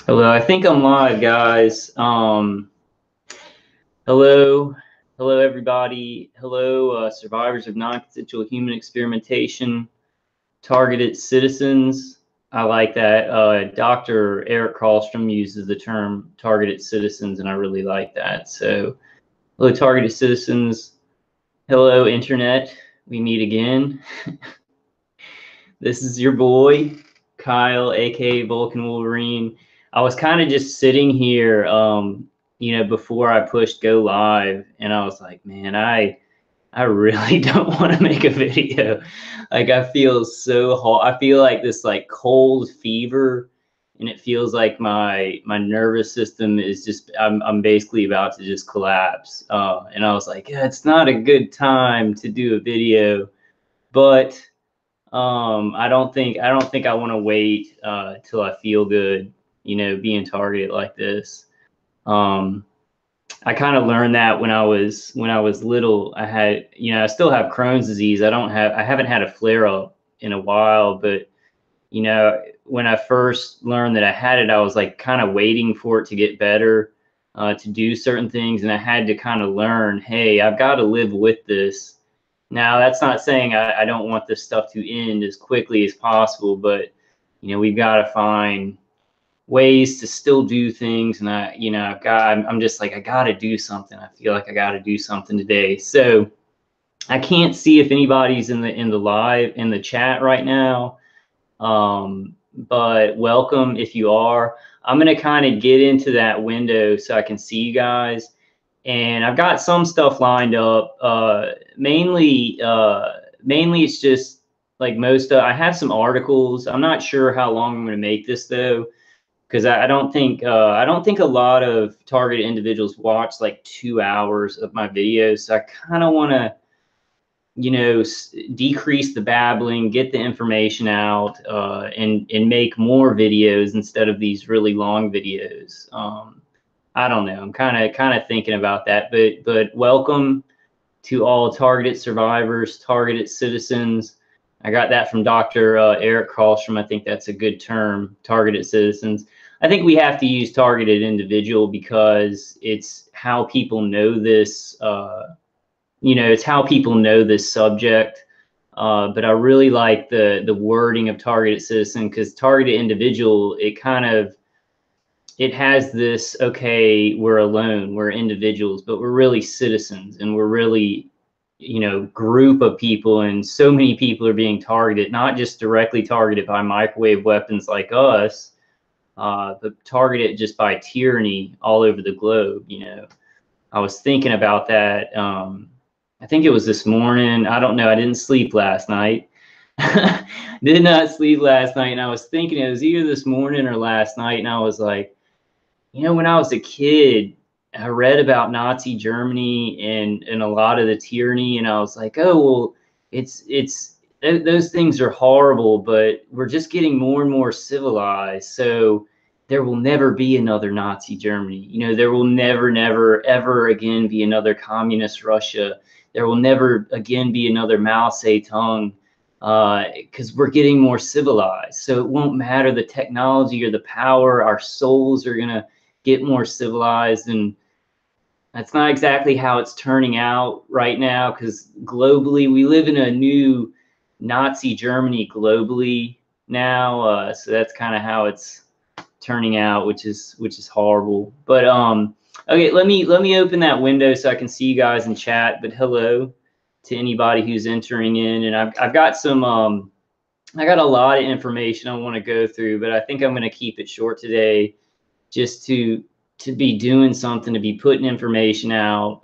Hello, I think I'm live, guys. Hello, hello, everybody. Hello, survivors of non-consensual human experimentation, targeted citizens. I like that. Dr. Eric Karlstrom uses the term targeted citizens, and I really like that. So, hello, targeted citizens. Hello, Internet. We meet again. This is your boy, Kyle, aka Vulcan Wolverine. I was kind of just sitting here, before I pushed go live, and I was like, man, I really don't want to make a video. Like I feel so hot. I feel like this like cold fever, and it feels like my nervous system is just I'm basically about to just collapse. And I was like, yeah, it's not a good time to do a video, but I don't think I want to wait till I feel good, being targeted like this. Um, I kind of learned that when I was little. I still have Crohn's disease. I haven't had a flare up in a while, but when I first learned that I had it, I was like kind of waiting for it to get better, to do certain things, and I had to kind of learn, hey, I've got to live with this. Now, that's not saying I don't want this stuff to end as quickly as possible, but we've got to find ways to still do things. And I'm just like, I got to do something. I feel like I got to do something today. So I can't see if anybody's in the chat right now. But welcome if you are. I'm going to kind of get into that window so I can see you guys. And I've got some stuff lined up. Mainly it's just like I have some articles. I'm not sure how long I'm going to make this though, because I don't think a lot of targeted individuals watch like 2 hours of my videos. So I kind of want to decrease the babbling, get the information out, and make more videos instead of these really long videos. I don't know. I'm kind of thinking about that, but welcome to all targeted survivors, targeted citizens. I got that from Dr. Eric Karlstrom. I think that's a good term, targeted citizens. I think we have to use targeted individual because it's how people know this. It's how people know this subject. But I really like the wording of targeted citizen, because targeted individual, it has this, okay, we're alone, we're individuals, but we're really citizens, and we're really, group of people, and so many people are being targeted, not just directly targeted by microwave weapons like us, but targeted just by tyranny all over the globe. I was thinking about that. I think it was this morning. I don't know. I didn't sleep last night. Did not sleep last night. And I was thinking it was either this morning or last night. And I was like, when I was a kid, I read about Nazi Germany and a lot of the tyranny. And I was like, oh, well, those things are horrible, but we're just getting more and more civilized. So there will never be another Nazi Germany. There will never, ever again be another communist Russia. There will never again be another Mao Zedong, because we're getting more civilized. So it won't matter the technology or the power. Our souls are going to get more civilized. And that's not exactly how it's turning out right now, because globally we live in a new Nazi Germany globally now. So that's kind of how it's turning out, which is horrible. But okay, let me open that window so I can see you guys in chat. But hello to anybody who's entering in, and I've got some I got a lot of information I want to go through, but I think I'm going to keep it short today, just to be doing something, to be putting information out,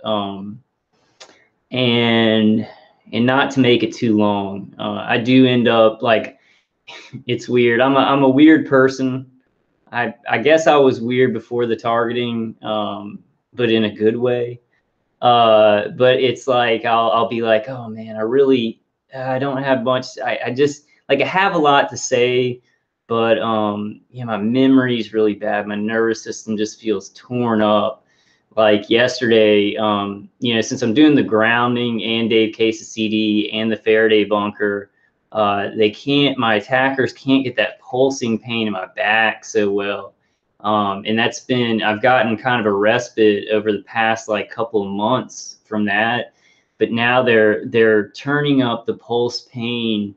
and not to make it too long. I do end up like, it's weird. I'm a weird person. I guess I was weird before the targeting, but in a good way. But it's like I'll be like, oh man, I don't have much. I just like, I have a lot to say, but my memory is really bad. My nervous system just feels torn up. Like yesterday, since I'm doing the grounding and Dave Case's CD and the Faraday bunker, my attackers can't get that pulsing pain in my back so well. And that's been, I've gotten kind of a respite over the past like couple of months from that. But now they're turning up the pulse pain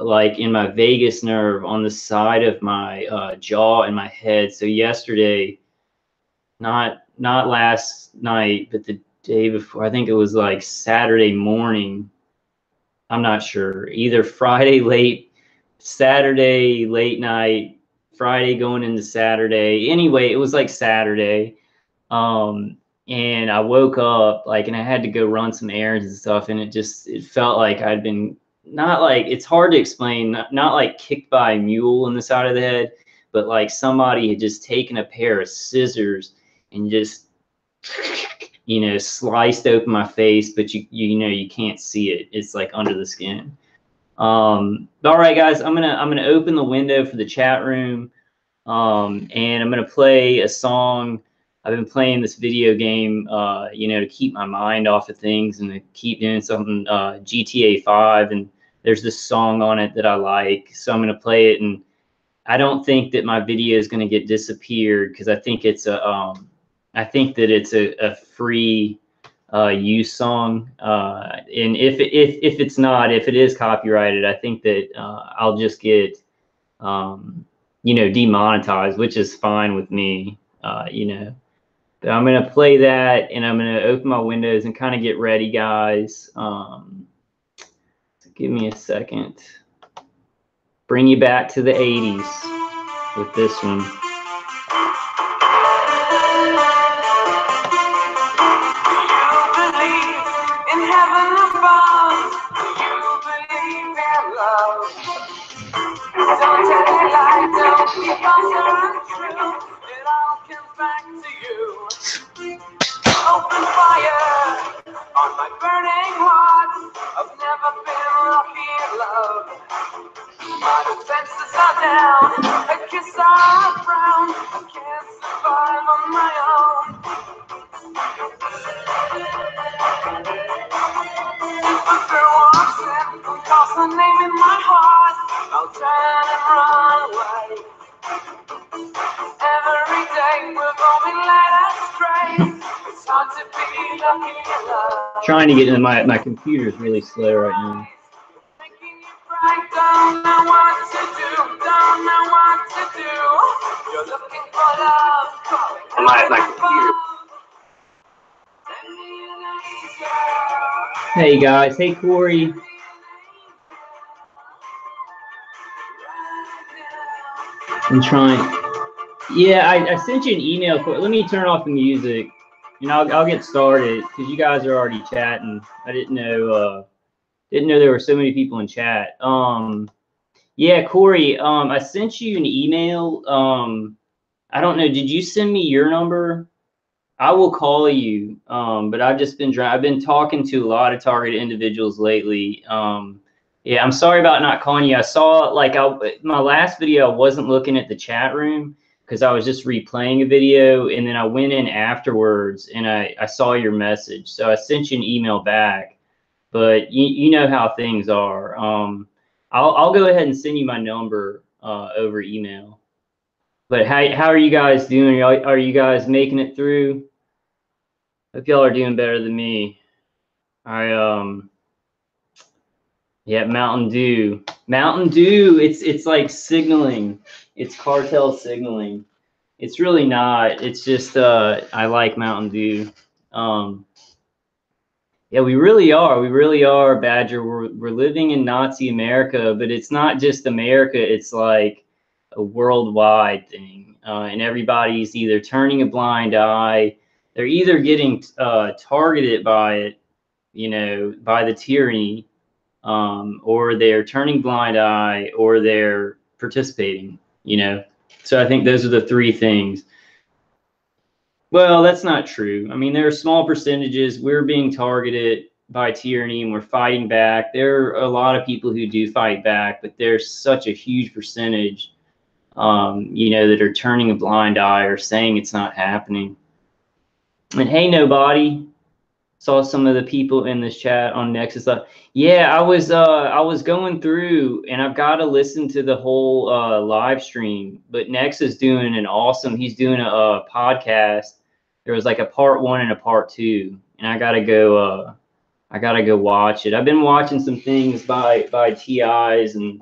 like in my vagus nerve on the side of my jaw and my head. So yesterday, not last night, but the day before, I think it was like Saturday morning. I'm not sure. Either Saturday late night, Friday going into Saturday. Anyway, it was like Saturday. And I woke up like, and I had to go run some errands and stuff. And it felt like I'd been not like, it's hard to explain, not like kicked by a mule in the side of the head, but like somebody had just taken a pair of scissors and just, you know, sliced open my face, but you know, you can't see it. It's like under the skin. All right, guys, I'm gonna open the window for the chat room, and I'm gonna play a song. I've been playing this video game, you know, to keep my mind off of things and to keep doing something. GTA 5, and there's this song on it that I like, so I'm gonna play it. And I don't think that my video is gonna get disappeared because I think it's I think that it's a free use song, and if it's not, if it is copyrighted, I think that I'll just get you know, demonetized, which is fine with me, you know. But I'm gonna play that, and I'm gonna open my windows and kind of get ready, guys. So give me a second. Bring you back to the 80s with this one. Open fire on my burning heart. I've never been lucky in love. My defenses are down, a kiss I frown. I can't survive on my own. If the girl walks in and calls her name in my heart, I'll turn and run away. Every day we've all been led astray. It's hard to be lucky in love. Trying to get into my computer's really slow right now. Making you cry, don't know what to do, don't know what to do. You're looking for love, calling My computer. Hey guys, hey Corey. I'm trying. Yeah, I sent you an email. Let me turn off the music, and I'll get started because you guys are already chatting. I didn't know there were so many people in chat. Yeah, Corey, I sent you an email. I don't know. Did you send me your number? I will call you. But I've been talking to a lot of targeted individuals lately. Yeah, I'm sorry about not calling you. I saw like my last video, I wasn't looking at the chat room because I was just replaying a video, and then I went in afterwards and I saw your message. So I sent you an email back, but you know how things are. I'll go ahead and send you my number over email. But how are you guys doing? Are you guys making it through? Hope y'all are doing better than me. Yeah, Mountain Dew. Mountain Dew, it's like signaling. It's cartel signaling. It's really not. It's just I like Mountain Dew. Yeah, we really are. We really are, Badger. We're living in Nazi America, but it's not just America. It's like a worldwide thing, and everybody's either turning a blind eye. They're either getting targeted by it, you know, by the tyranny, or they're turning blind eye, or they're participating, you know. So I think those are the three things. Well, that's not true. I mean, there are small percentages. We're being targeted by tyranny and we're fighting back. There are a lot of people who do fight back, but there's such a huge percentage, you know, that are turning a blind eye or saying it's not happening. And hey, nobody. Saw some of the people in this chat on Nexus. Yeah, I was going through, and I've got to listen to the whole live stream. But Nexus doing an awesome. He's doing a podcast. There was like a part 1 and a part 2, and I gotta go. I gotta go watch it. I've been watching some things by TIs, and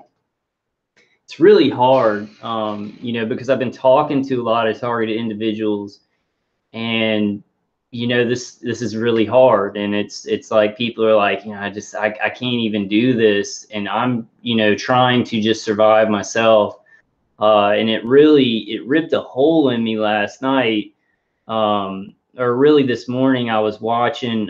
it's really hard, you know, because I've been talking to a lot of targeted individuals, and you know, this is really hard, and it's like people are like, you know, I can't even do this, and I'm, you know, trying to just survive myself, and it ripped a hole in me last night, or really this morning. I was watching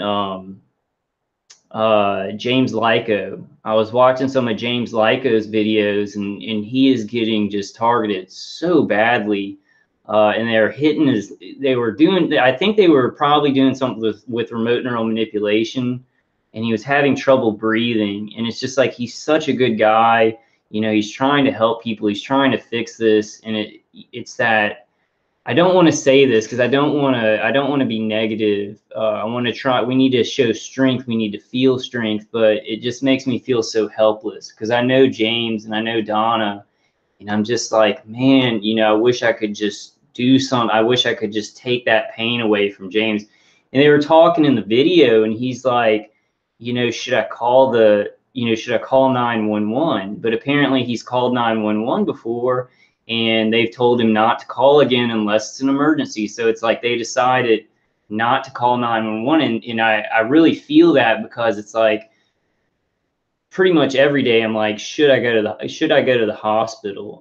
James Lyko. I was watching some of James Lyko's videos, and he is getting just targeted so badly. And they're hitting his, they were doing, I think they were probably doing something with remote neural manipulation, and he was having trouble breathing. And it's just like, he's such a good guy. You know, he's trying to help people. He's trying to fix this. And it's that, I don't want to say this because I don't want to be negative. I want to try, we need to show strength. We need to feel strength, but it just makes me feel so helpless because I know James and I know Donna, and I'm just like, man, you know, I wish I could just do something. I wish I could just take that pain away from James. And they were talking in the video, and he's like, you know, should I call 911? But apparently he's called 911 before, and they've told him not to call again unless it's an emergency. So it's like they decided not to call 911. And I really feel that, because it's like pretty much every day I'm like, should I go to the hospital?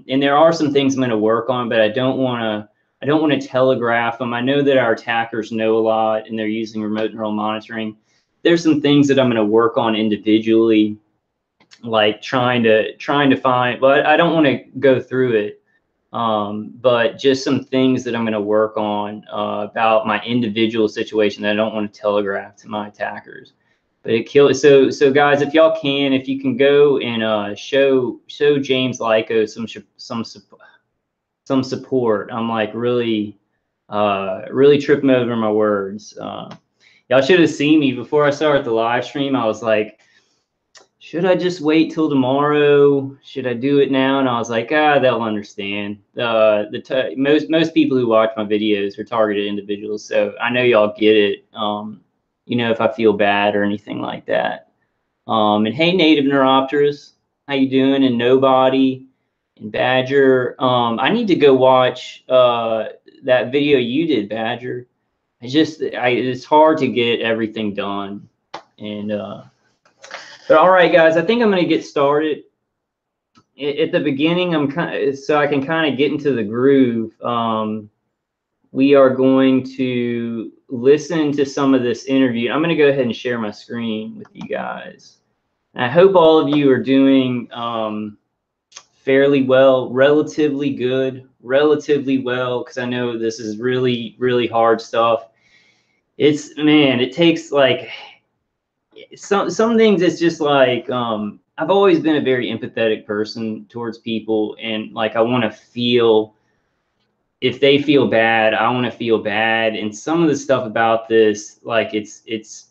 And there are some things I'm going to work on, but I don't want to telegraph them. I know that our attackers know a lot, and they're using remote neural monitoring. There's some things that I'm going to work on individually, like trying to find, but I don't want to go through it. But just some things that I'm going to work on about my individual situation that I don't want to telegraph to my attackers. But it kills. So guys, if y'all can, if you can go and show James Lyko some support. I'm like really tripping over my words. Y'all should have seen me before I started the live stream. I was like, should I just wait till tomorrow? Should I do it now? And I was like, they'll understand. Most people who watch my videos are targeted individuals, so I know y'all get it. You know, if I feel bad or anything like that. And hey, Native Neuropterus, how you doing? And Nobody, and Badger. I need to go watch that video you did, Badger. It's hard to get everything done. And but all right, guys, I think I'm going to get started. At the beginning, so I can kind of get into the groove. We are going to listen to some of this interview. I'm going to go ahead and share my screen with you guys. And I hope all of you are doing fairly well, relatively well, because I know this is really, really hard stuff. It takes like some things. It's just like I've always been a very empathetic person towards people, and like I want to feel, if they feel bad, I want to feel bad. And some of the stuff about this, like it's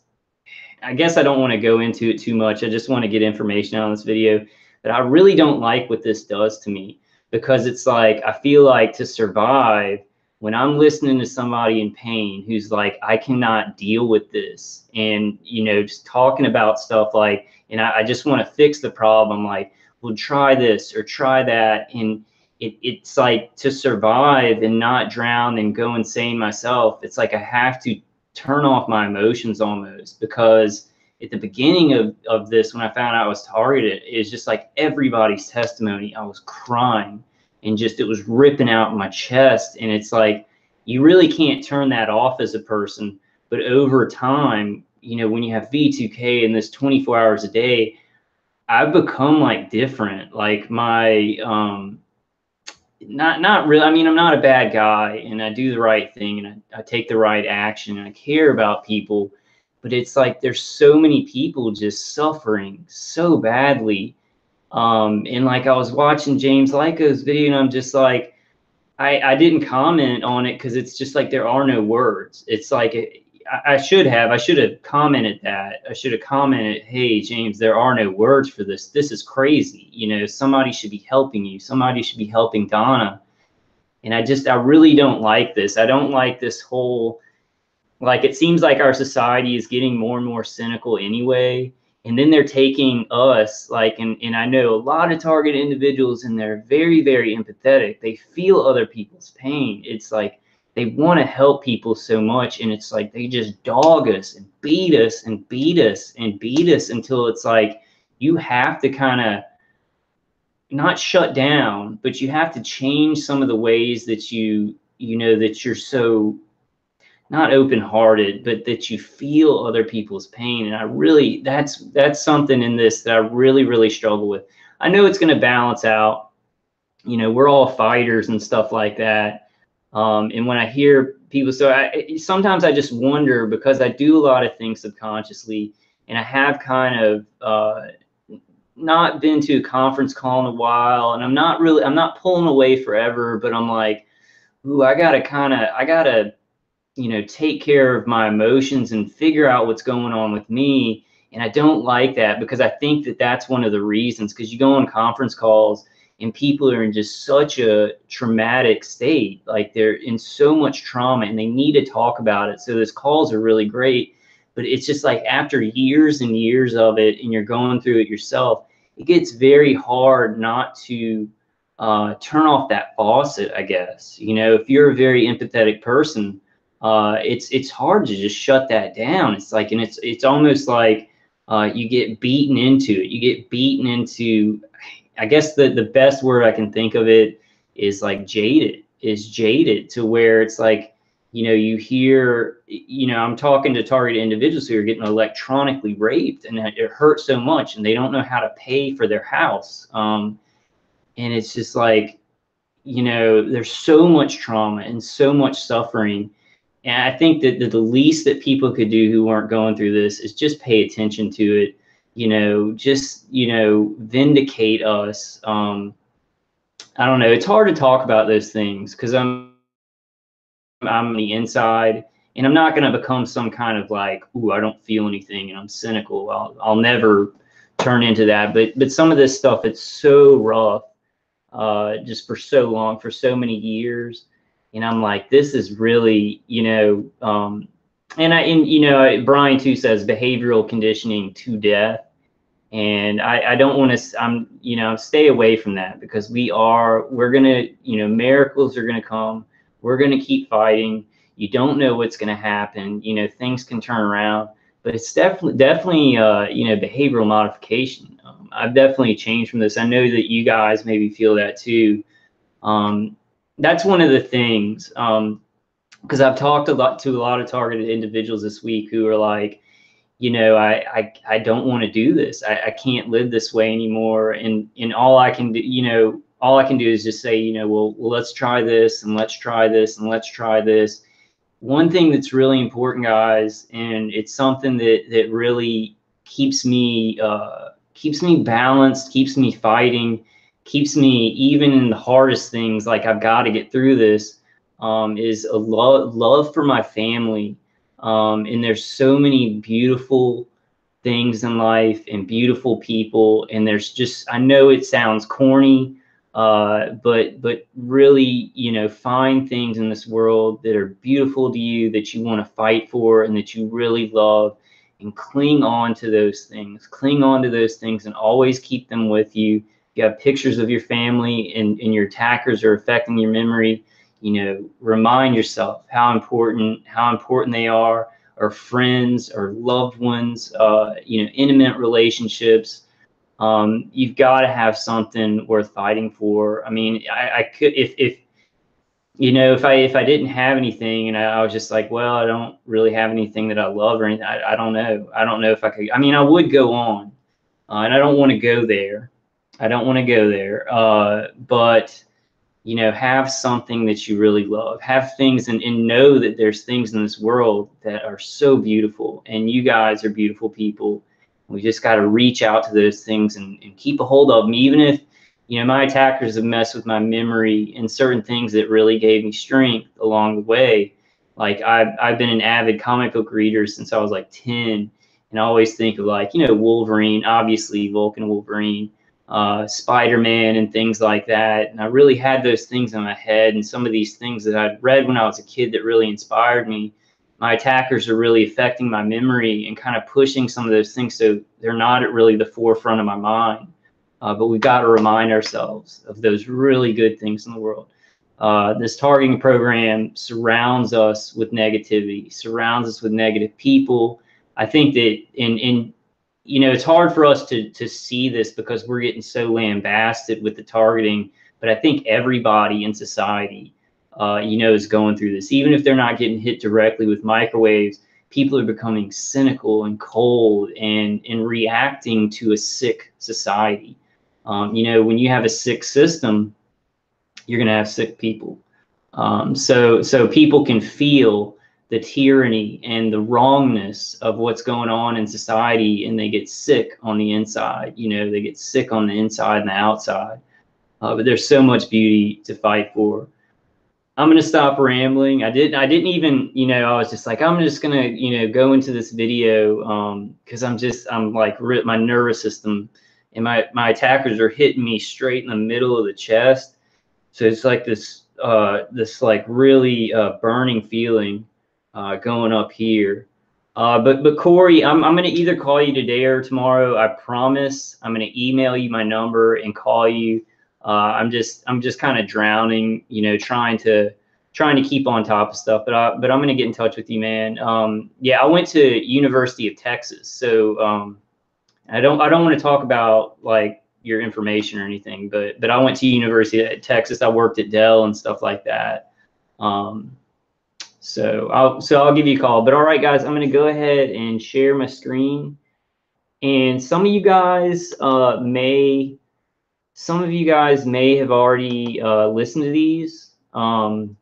I guess I don't want to go into it too much. I just want to get information out on this video. But I really don't like what this does to me, because it's like I feel like to survive, when I'm listening to somebody in pain who's like, I cannot deal with this, and you know, just talking about stuff like, and I just want to fix the problem, like, well, try this or try that, and it's like, to survive and not drown and go insane myself, it's like I have to turn off my emotions almost, because at the beginning of this, when I found out I was targeted, it's just like everybody's testimony, I was crying, and just, it was ripping out my chest. And it's like, you really can't turn that off as a person. But over time, you know, when you have V2K and this 24 hours a day, I've become like different. Like my, not really, I mean, I'm not a bad guy, and I do the right thing, and I take the right action, and I care about people. But it's like, there's so many people just suffering so badly. And like, I was watching James Lyko's video, and I'm just like, I didn't comment on it, because it's just like, there are no words. It's like, I should have commented that. I should have commented, hey, James, there are no words for this. This is crazy. You know, somebody should be helping you. Somebody should be helping Donna. And I really don't like this. I don't like this whole, like, it seems like our society is getting more and more cynical anyway. And then they're taking us, like, and I know a lot of targeted individuals, and they're very, very empathetic. They feel other people's pain. It's like they want to help people so much, and it's like they just dog us and beat us and beat us and beat us until it's like you have to kind of not shut down, but you have to change some of the ways that you know that you're so not open-hearted, but that you feel other people's pain. And I really, that's something in this that I really, really struggle with. I know it's going to balance out. You know, we're all fighters and stuff like that. And when I hear people, sometimes I just wonder, because I do a lot of things subconsciously, and I have kind of not been to a conference call in a while, and I'm not pulling away forever, but I'm like, ooh, I gotta you know, take care of my emotions and figure out what's going on with me. And I don't like that, because I think that that's one of the reasons, because you go on conference calls and people are in just such a traumatic state, like they're in so much trauma and they need to talk about it. So those calls are really great, but it's just like after years and years of it, and you're going through it yourself, it gets very hard not to turn off that faucet, I guess. You know, if you're a very empathetic person, it's hard to just shut that down. It's like, and it's almost like you get beaten into it. You get beaten into, I guess the best word I can think of it is like jaded to where it's like, you know, you hear, you know, I'm talking to targeted individuals who are getting electronically raped, and it hurts so much, and they don't know how to pay for their house. And it's just like, you know, there's so much trauma and so much suffering. And I think that the least that people could do who aren't going through this is just pay attention to it, you know, just, you know, vindicate us. I don't know. It's hard to talk about those things because I'm on the inside, and I'm not going to become some kind of like, ooh, I don't feel anything and I'm cynical. I'll never turn into that. But some of this stuff, it's so rough, just for so long, for so many years. And I'm like, this is really, you know, and you know, Brian too says behavioral conditioning to death. And I don't want to, you know, stay away from that, because we're going to, you know, miracles are going to come. We're going to keep fighting. You don't know what's going to happen. You know, things can turn around, but it's definitely, you know, behavioral modification. I've definitely changed from this. I know that you guys maybe feel that too. That's one of the things, because I've talked to a lot of targeted individuals this week who are like, you know, I don't want to do this. I can't live this way anymore. And all I can do, you know, all I can do is just say, you know, well, let's try this, and let's try this, and let's try this. One thing that's really important, guys, and it's something that really keeps me balanced, keeps me fighting, keeps me even in the hardest things, like I've got to get through this, is a love for my family. And there's so many beautiful things in life and beautiful people. And there's just, I know it sounds corny, but really, you know, find things in this world that are beautiful to you, that you want to fight for, and that you really love, and cling on to those things. Cling on to those things and always keep them with you. You have pictures of your family and your attackers are affecting your memory, you know, remind yourself how important they are, or friends or loved ones, you know, intimate relationships. You've got to have something worth fighting for. I mean, I could, if you know, if I didn't have anything, and I was just like, well, I don't really have anything that I love or anything, I don't know. I don't know if I could. I mean, I would go on, and I don't want to go there. But you know, have something that you really love. Have things, and know that there's things in this world that are so beautiful, and you guys are beautiful people. We just got to reach out to those things and keep a hold of them, even if, you know, my attackers have messed with my memory and certain things that really gave me strength along the way. Like I've been an avid comic book reader since I was like 10, and I always think of like, you know, Wolverine, obviously Vulcan Wolverine, Spider-Man and things like that. And I really had those things in my head, and some of these things that I'd read when I was a kid that really inspired me. My attackers are really affecting my memory and kind of pushing some of those things so they're not at really the forefront of my mind. But we've got to remind ourselves of those really good things in the world. This targeting program surrounds us with negativity, surrounds us with negative people. I think that in you know, it's hard for us to see this because we're getting so lambasted with the targeting, but I think everybody in society, you know, is going through this. Even if they're not getting hit directly with microwaves, people are becoming cynical and cold and reacting to a sick society. You know, when you have a sick system, you're going to have sick people. So people can feel the tyranny and the wrongness of what's going on in society, and they get sick on the inside. You know, they get sick on the inside and the outside. But there's so much beauty to fight for. I'm gonna stop rambling. I didn't even, you know, I was just like, I'm just gonna, you know, go into this video because I'm like my nervous system and my attackers are hitting me straight in the middle of the chest. So it's like this like really burning feeling going up here. But Corey, I'm gonna either call you today or tomorrow. I promise. I'm gonna email you my number and call you. I'm just kind of drowning, you know, trying to keep on top of stuff. But I'm gonna get in touch with you, man. Yeah, I went to University of Texas, so I don't want to talk about like your information or anything, but I went to University of Texas. I worked at Dell and stuff like that. So I'll give you a call. But all right, guys, I'm gonna go ahead and share my screen. And some of you guys may have already listened to these. I'm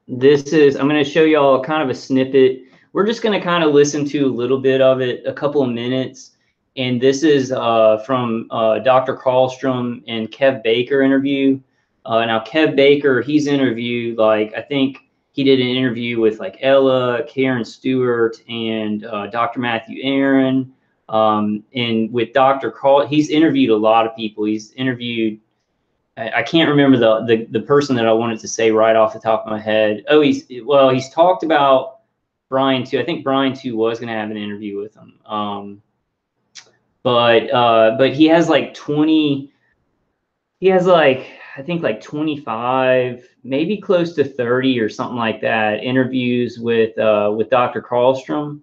going to show y'all kind of a snippet. We're just going to kind of listen to a little bit of it, a couple of minutes. And this is from Dr. Karlstrom and Kev Baker interview. Now, Kev Baker, he's interviewed, like, I think he did an interview with like Ella, Karen Stewart, and Dr. Matthew Aaron. And with Dr. Carl, he's interviewed a lot of people. He's interviewed, I can't remember the person that I wanted to say right off the top of my head. Oh, he's talked about Brian too. I think Brian too was going to have an interview with him. But he has like 20, he has like, I think like 25, maybe close to 30 or something like that, interviews with Dr. Karlstrom.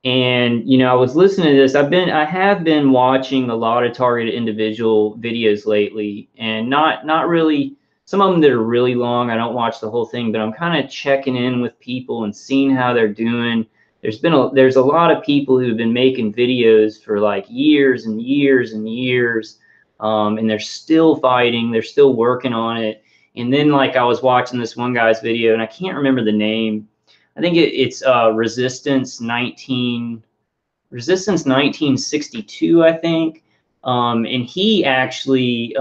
And, you know, I was listening to this. I have been watching a lot of targeted individual videos lately, and not really, some of them that are really long. I don't watch the whole thing, but I'm kind of checking in with people and seeing how they're doing. There's a lot of people who've been making videos for like years and years and years. And they're still fighting. They're still working on it. And then like I was watching this one guy's video, and I can't remember the name. I think it's Resistance 1962, I think. And he actually,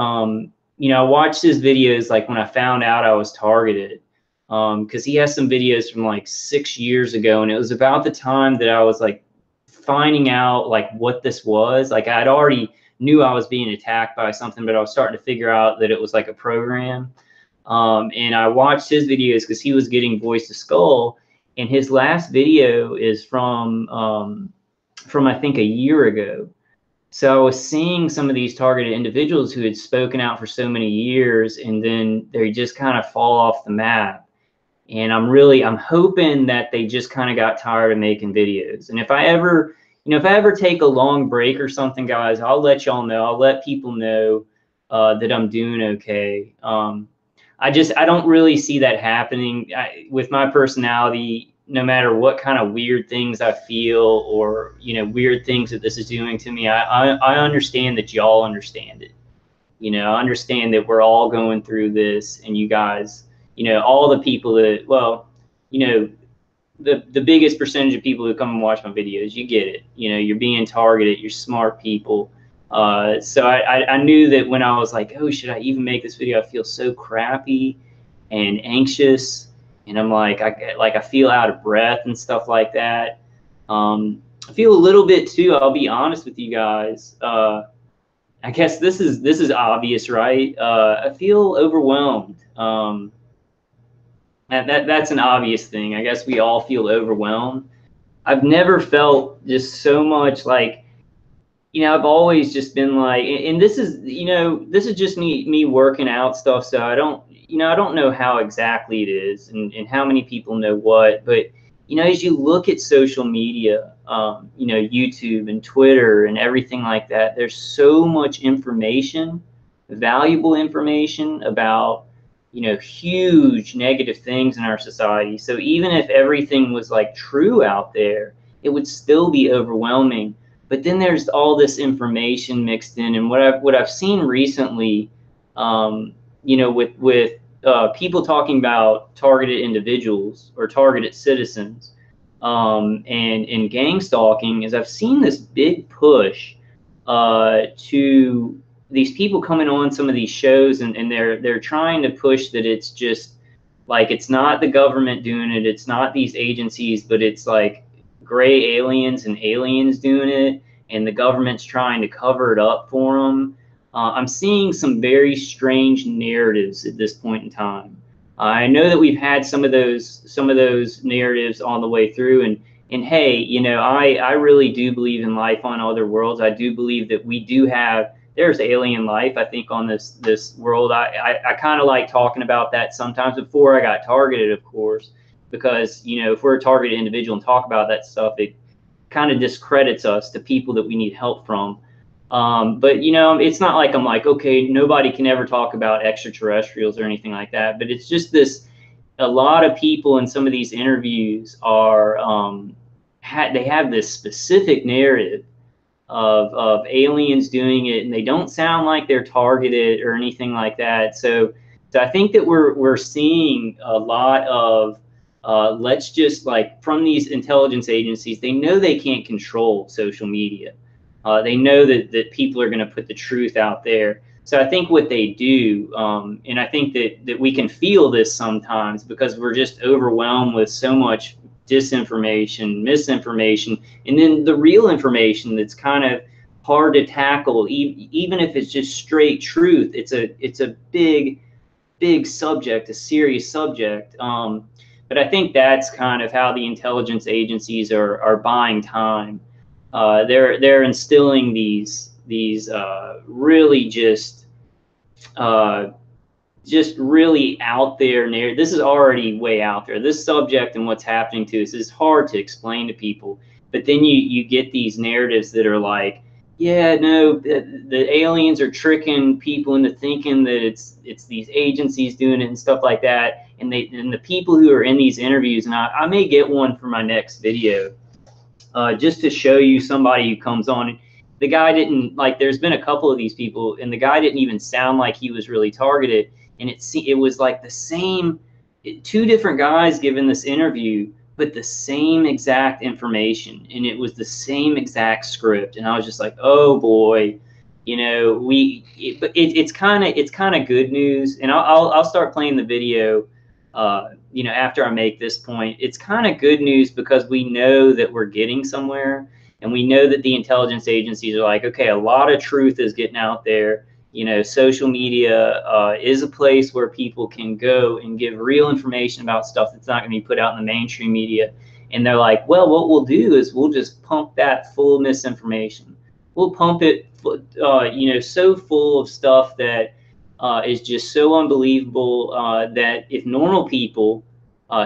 you know, I watched his videos like when I found out I was targeted, because he has some videos from like 6 years ago, and it was about the time that I was like finding out like what this was. Like I'd already knew I was being attacked by something, but I was starting to figure out that it was like a program. And I watched his videos because he was getting Voice to Skull. And his last video is from I think a year ago. So I was seeing some of these targeted individuals who had spoken out for so many years, and then they just kind of fall off the map. And I'm hoping that they just kind of got tired of making videos. And if I ever take a long break or something, guys, I'll let y'all know. I'll let people know that I'm doing okay. I don't really see that happening with my personality. No matter what kind of weird things I feel, or, you know, weird things that this is doing to me, I understand that y'all understand it. You know, I understand that we're all going through this, and you guys, you know, all the people that, well, you know, the biggest percentage of people who come and watch my videos, you get it. You know, you're being targeted. You're smart people. So I knew that when I was like, oh, should I even make this video? I feel so crappy and anxious. and I'm like, I feel out of breath and stuff like that. I feel a little bit too. I'll be honest with you guys. I guess this is obvious, right? I feel overwhelmed. That's an obvious thing. I guess we all feel overwhelmed. I've never felt just so much like, I've always just been like, and this is, this is just me working out stuff. So I don't know how exactly it is and how many people know what, but, as you look at social media, YouTube and Twitter and everything like that, there's so much information, valuable information about, huge negative things in our society. So even if everything was like true out there, it would still be overwhelming. But then there's all this information mixed in, and what I've seen recently, with people talking about targeted individuals or targeted citizens, and gang stalking, is I've seen this big push to these people coming on some of these shows, and they're trying to push that it's just like, it's not the government doing it, it's not these agencies, but it's like gray aliens and aliens doing it, and the government's trying to cover it up for them. I'm seeing some very strange narratives at this point in time. I know that we've had some of those narratives on the way through, and hey, I really do believe in life on other worlds. I do believe that there's alien life, I think, on this world. I kind of like talking about that sometimes, before I got targeted, of course, because, if we're a targeted individual and talk about that stuff, it kind of discredits us to people that we need help from. But, it's not like I'm like, okay, nobody can ever talk about extraterrestrials or anything like that. But it's just a lot of people in some of these interviews are, they have this specific narrative of aliens doing it, and they don't sound like they're targeted or anything like that. So I think that we're seeing a lot of, let's just, like, from these intelligence agencies, they know they can't control social media. They know that people are going to put the truth out there. So I think what they do, and I think that we can feel this sometimes because we're just overwhelmed with so much disinformation, misinformation, and then the real information that's kind of hard to tackle, even if it's just straight truth. It's a big subject, a serious subject. But I think that's kind of how the intelligence agencies are buying time. They're instilling these really just really out there narrative. This is already way out there. This subject and what's happening to us is hard to explain to people. But then you get these narratives that are like, yeah, no, the aliens are tricking people into thinking that it's these agencies doing it and stuff like that. And the people who are in these interviews, and I may get one for my next video, just to show you somebody who comes on. The guy didn't, like, there's been a couple of these people, and the guy didn't even sound like he was really targeted. And it was like the same, two different guys giving this interview, but the same exact information, and it was the same exact script. And I was just like, oh boy, it's kind of good news. And I'll start playing the video, after I make this point. It's kind of good news because we know that we're getting somewhere, and we know that the intelligence agencies are like, okay, a lot of truth is getting out there. Social media is a place where people can go and give real information about stuff that's not going to be put out in the mainstream media. And they're like, well, what we'll do is we'll just pump that full misinformation. We'll pump it, so full of stuff that is just so unbelievable that if normal people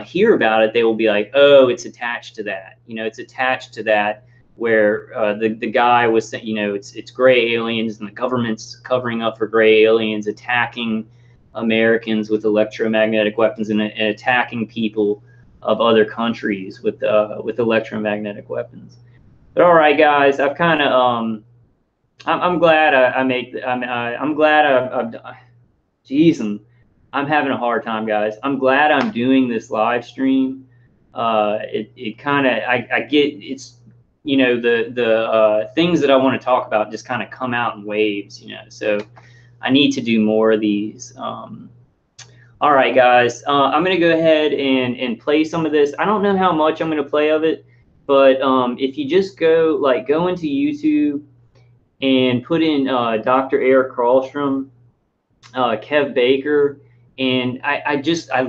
hear about it, they will be like, oh, it's attached to that. It's attached to that, where the guy was saying, it's gray aliens, and the government's covering up for gray aliens, attacking Americans with electromagnetic weapons, and attacking people of other countries with electromagnetic weapons. But all right, guys, I've kind of I'm glad I'm glad I'm having a hard time, guys. I'm glad I'm doing this live stream. It kind of, I get, it's, the things that I want to talk about just kind of come out in waves, so I need to do more of these. All right, guys, I'm going to go ahead and play some of this. I don't know how much I'm going to play of it, but if you just go into YouTube and put in Dr. Eric Karlstrom, Kev Baker, and I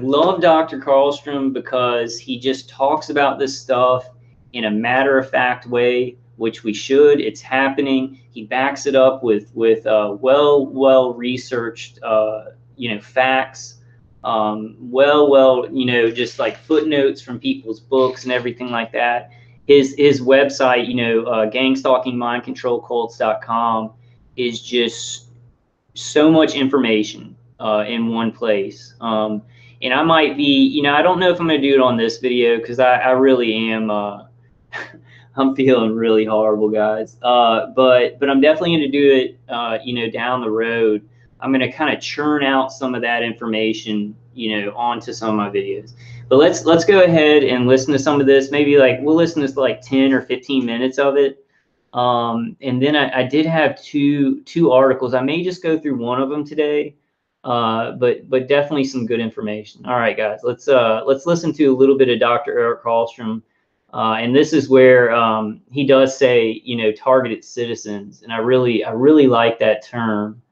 love Dr. Karlstrom because he just talks about this stuff in a matter-of-fact way, which we should. It's happening. He backs it up with well researched facts, just like footnotes from people's books and everything like that. His website, gangstalkingmindcontrolcults.com, is just so much information in one place. And I might be, I don't know if I'm going to do it on this video because I really am. I'm feeling really horrible, guys. But I'm definitely going to do it, down the road. I'm going to kind of churn out some of that information, onto some of my videos. But let's go ahead and listen to some of this. Maybe we'll listen to like 10 or 15 minutes of it. And then I did have two articles. I may just go through one of them today, but definitely some good information. All right, guys, let's listen to a little bit of Dr. Eric Karlstrom. And this is where he does say, targeted citizens, and I really like that term.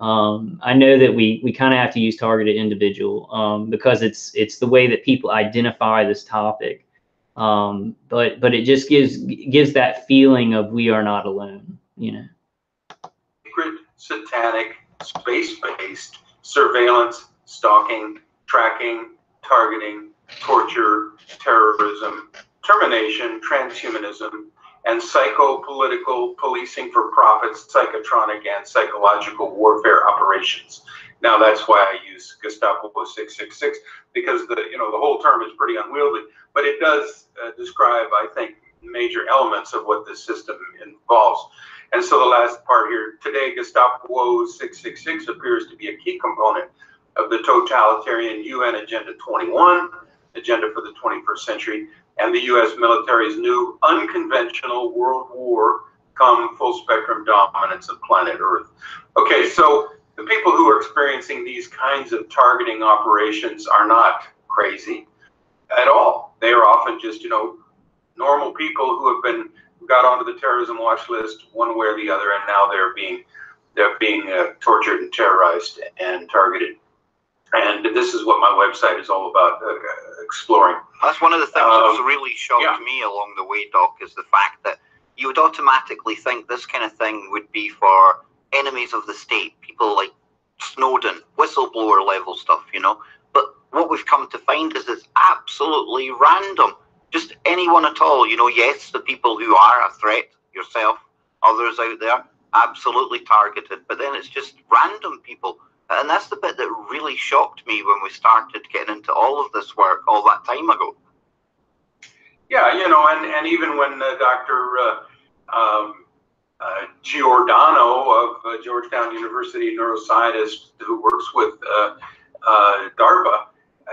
I know that we kind of have to use targeted individual because it's the way that people identify this topic. But it just gives that feeling of we are not alone, Secret, satanic, space-based surveillance, stalking, tracking, targeting, torture, terrorism, termination, transhumanism, and psycho-political policing for profits, psychotronic and psychological warfare operations. Now that's why I use Gestapo 666, because the whole term is pretty unwieldy, but it does describe, I think, major elements of what this system involves. And so the last part here today, Gestapo 666 appears to be a key component of the totalitarian UN Agenda 21, Agenda for the 21st Century, and the U.S. military's new unconventional world war come full spectrum dominance of planet Earth. Okay, so the people who are experiencing these kinds of targeting operations are not crazy at all. They are often just, normal people who got onto the terrorism watch list one way or the other, and now they're being tortured and terrorized and targeted. And this is what my website is all about, exploring. That's one of the things that's really shocked me along the way, Doc, is the fact that you would automatically think this kind of thing would be for enemies of the state, people like Snowden, whistleblower level stuff, But what we've come to find is it's absolutely random. Just anyone at all, yes, the people who are a threat, yourself, others out there, absolutely targeted, but then it's just random people. And that's the bit that really shocked me when we started getting into all of this work all that time ago. Yeah, and even when Dr. Giordano of Georgetown University, neuroscientist who works with DARPA,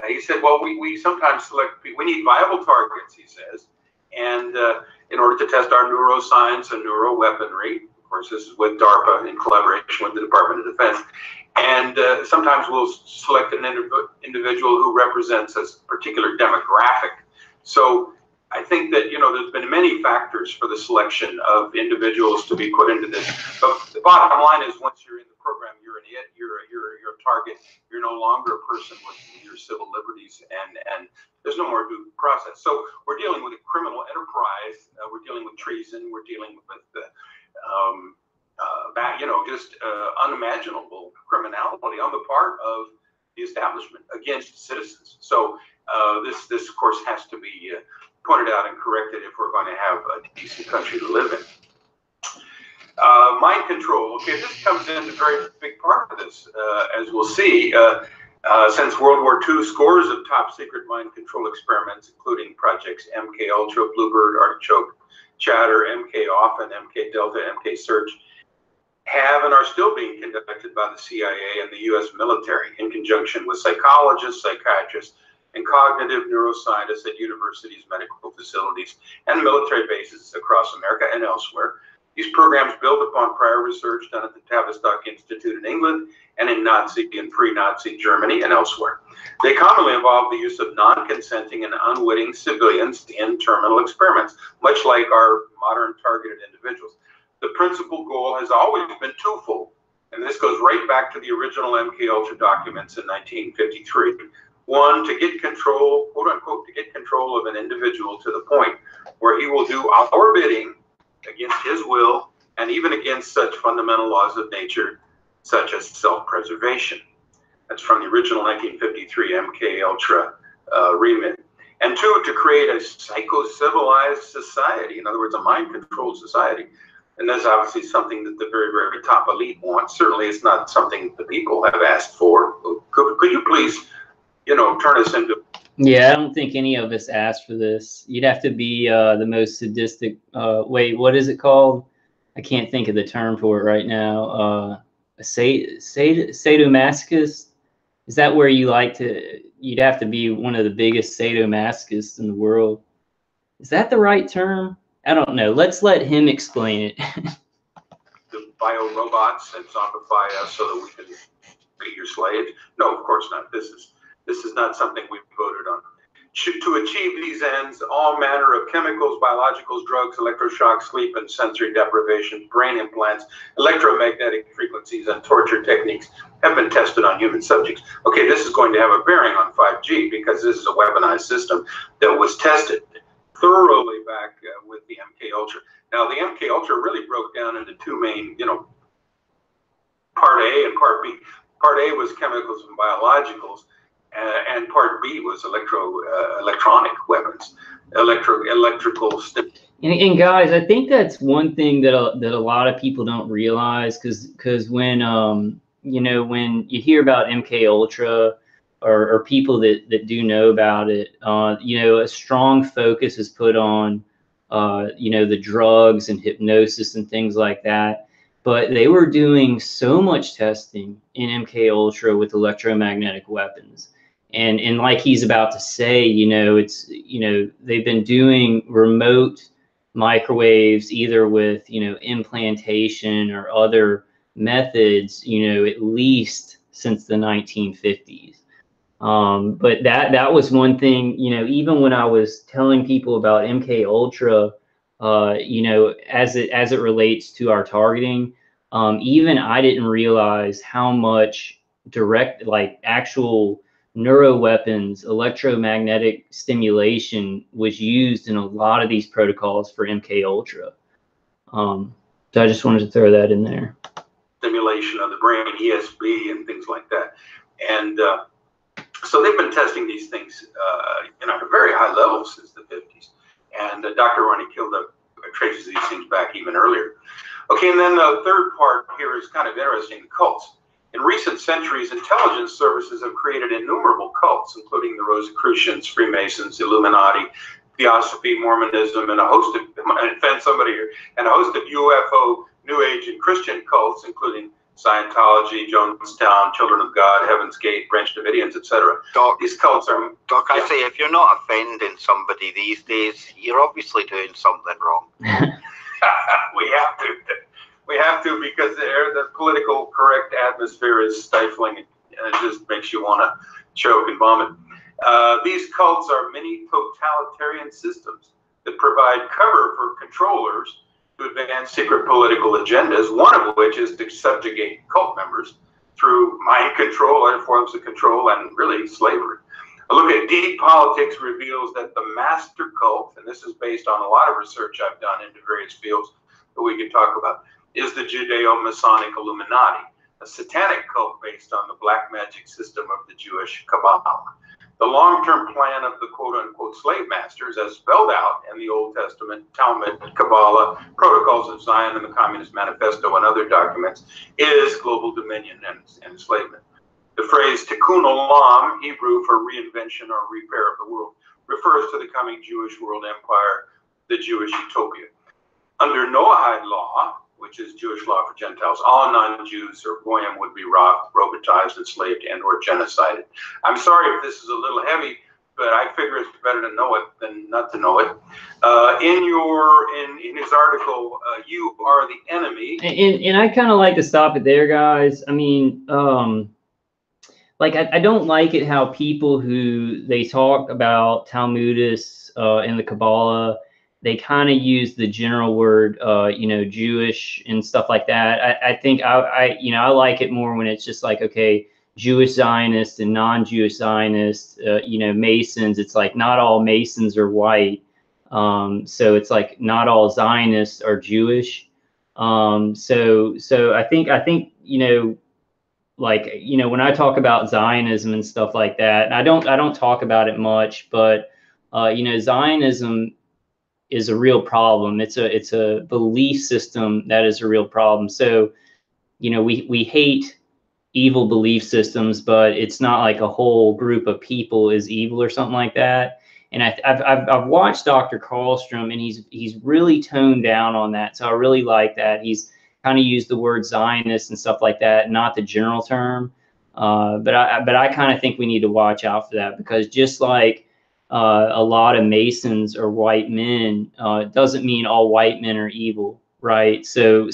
he said, well, we sometimes select, we need viable targets, he says, and in order to test our neuroscience and neuroweaponry. Of course, this is with DARPA in collaboration with the Department of Defense. And sometimes we'll select an individual who represents a particular demographic. So I think that, there's been many factors for the selection of individuals to be put into this. But the bottom line is, once you're in the program, you're a target. You're no longer a person with your civil liberties, and there's no more due process. So we're dealing with a criminal enterprise. We're dealing with treason. We're dealing with just unimaginable criminality on the part of the establishment against citizens. So this of course has to be pointed out and corrected if we're going to have a decent country to live in. Mind control. Okay, this comes in a very big part of this, as we'll see. Since World War II, scores of top secret mind control experiments, including projects MK Ultra, Bluebird, Artichoke, Chatter, MK Off, and MK Delta, MK Search, have and are still being conducted by the CIA and the U.S. military in conjunction with psychologists, psychiatrists, and cognitive neuroscientists at universities, medical facilities, and military bases across America and elsewhere. These programs build upon prior research done at the Tavistock Institute in England and in Nazi and pre-Nazi Germany and elsewhere. They commonly involve the use of non-consenting and unwitting civilians in terminal experiments, much like our modern targeted individuals. The principal goal has always been twofold, and this goes right back to the original MKUltra documents in 1953. One, to get control, quote unquote, to get control of an individual to the point where he will do our bidding against his will and even against such fundamental laws of nature, such as self-preservation. That's from the original 1953 MKUltra remit. And two, to create a psycho-civilized society, in other words, a mind-controlled society. And that's obviously something that the very, very top elite wants. Certainly it's not something the people have asked for. Could you please, turn us into... Yeah, I don't think any of us asked for this. You'd have to be the most sadistic, wait, what is it called? I can't think of the term for it right now. A sadomasochist? Is that where you'd have to be one of the biggest sadomasochists in the world? Is that the right term? I don't know. Let's let him explain it. The bio-robots and zombify us so that we can be your slaves? No, of course not. This is not something we've voted on. To achieve these ends, all manner of chemicals, biologicals, drugs, electroshock, sleep and sensory deprivation, brain implants, electromagnetic frequencies, and torture techniques have been tested on human subjects. Okay, this is going to have a bearing on 5G because this is a weaponized system that was tested thoroughly back with the MKUltra. Now, the MKUltra really broke down into two main, part A and part B. Part A was chemicals and biologicals. And part B was electronic weapons, electrical. And guys, I think that's one thing that a lot of people don't realize, because when when you hear about MKUltra or people that do know about it, a strong focus is put on the drugs and hypnosis and things like that. But they were doing so much testing in MKUltra with electromagnetic weapons. And like he's about to say, they've been doing remote microwaves either with, implantation or other methods, at least since the 1950s. But that was one thing, even when I was telling people about MKUltra, as it relates to our targeting, even I didn't realize how much direct, actual neuroweapons, electromagnetic stimulation was used in a lot of these protocols for MKUltra. So I just wanted to throw that in there. Stimulation of the brain, ESB, and things like that. And so they've been testing these things at a very high level since the 50s. And Dr. Ronnie Kilduff traces these things back even earlier. Okay, and then the third part here is kind of interesting, the cults. In recent centuries, intelligence services have created innumerable cults, including the Rosicrucians, Freemasons, Illuminati, Theosophy, Mormonism, and a host of, I might offend somebody here, and a host of UFO, New Age, and Christian cults, including Scientology, Jonestown, Children of God, Heaven's Gate, Branch Davidians, etc. These cults are... Doc, I say, if you're not offending somebody these days, you're obviously doing something wrong. We have to. We have to, because the political correct atmosphere is stifling, and it just makes you want to choke and vomit. These cults are mini totalitarian systems that provide cover for controllers to advance secret political agendas, one of which is to subjugate cult members through mind control, other forms of control, and really slavery. A look at Deep Politics reveals that the master cult, and this is based on a lot of research I've done into various fields that we can talk about, is the Judeo-Masonic Illuminati, a satanic cult based on the black magic system of the Jewish Kabbalah. The long-term plan of the quote-unquote slave masters, as spelled out in the Old Testament, Talmud, Kabbalah, Protocols of Zion, and the Communist Manifesto, and other documents, is global dominion and enslavement. The phrase Tikkun Olam, Hebrew for reinvention or repair of the world, refers to the coming Jewish world empire, the Jewish utopia. Under Noahide law, which is Jewish law for Gentiles, all non-Jews or goyim would be robbed, robotized, enslaved, and or genocided. I'm sorry if this is a little heavy, but I figure it's better to know it than not to know it. In his article, you are the enemy. And I kind of like to stop it there, guys. I mean, like I don't like it how people who they talk about Talmudists and the Kabbalah, they kind of use the general word, you know, Jewish and stuff like that. I think you know, I like it more when it's just like, okay, Jewish Zionists and non-Jewish Zionists, you know, Masons. It's like not all Masons are white. So it's like not all Zionists are Jewish. So I think, you know, like, you know, when I talk about Zionism and stuff like that, and I don't talk about it much, but, you know, Zionism is a real problem. It's a belief system that is a real problem. So, you know, we hate evil belief systems, but it's not like a whole group of people is evil or something like that. And I've watched Dr. Karlstrom, and he's really toned down on that. So I really like that. He's kind of used the word Zionist and stuff like that, not the general term. But I kind of think we need to watch out for that, because just like a lot of Masons are white men, it doesn't mean all white men are evil, right? So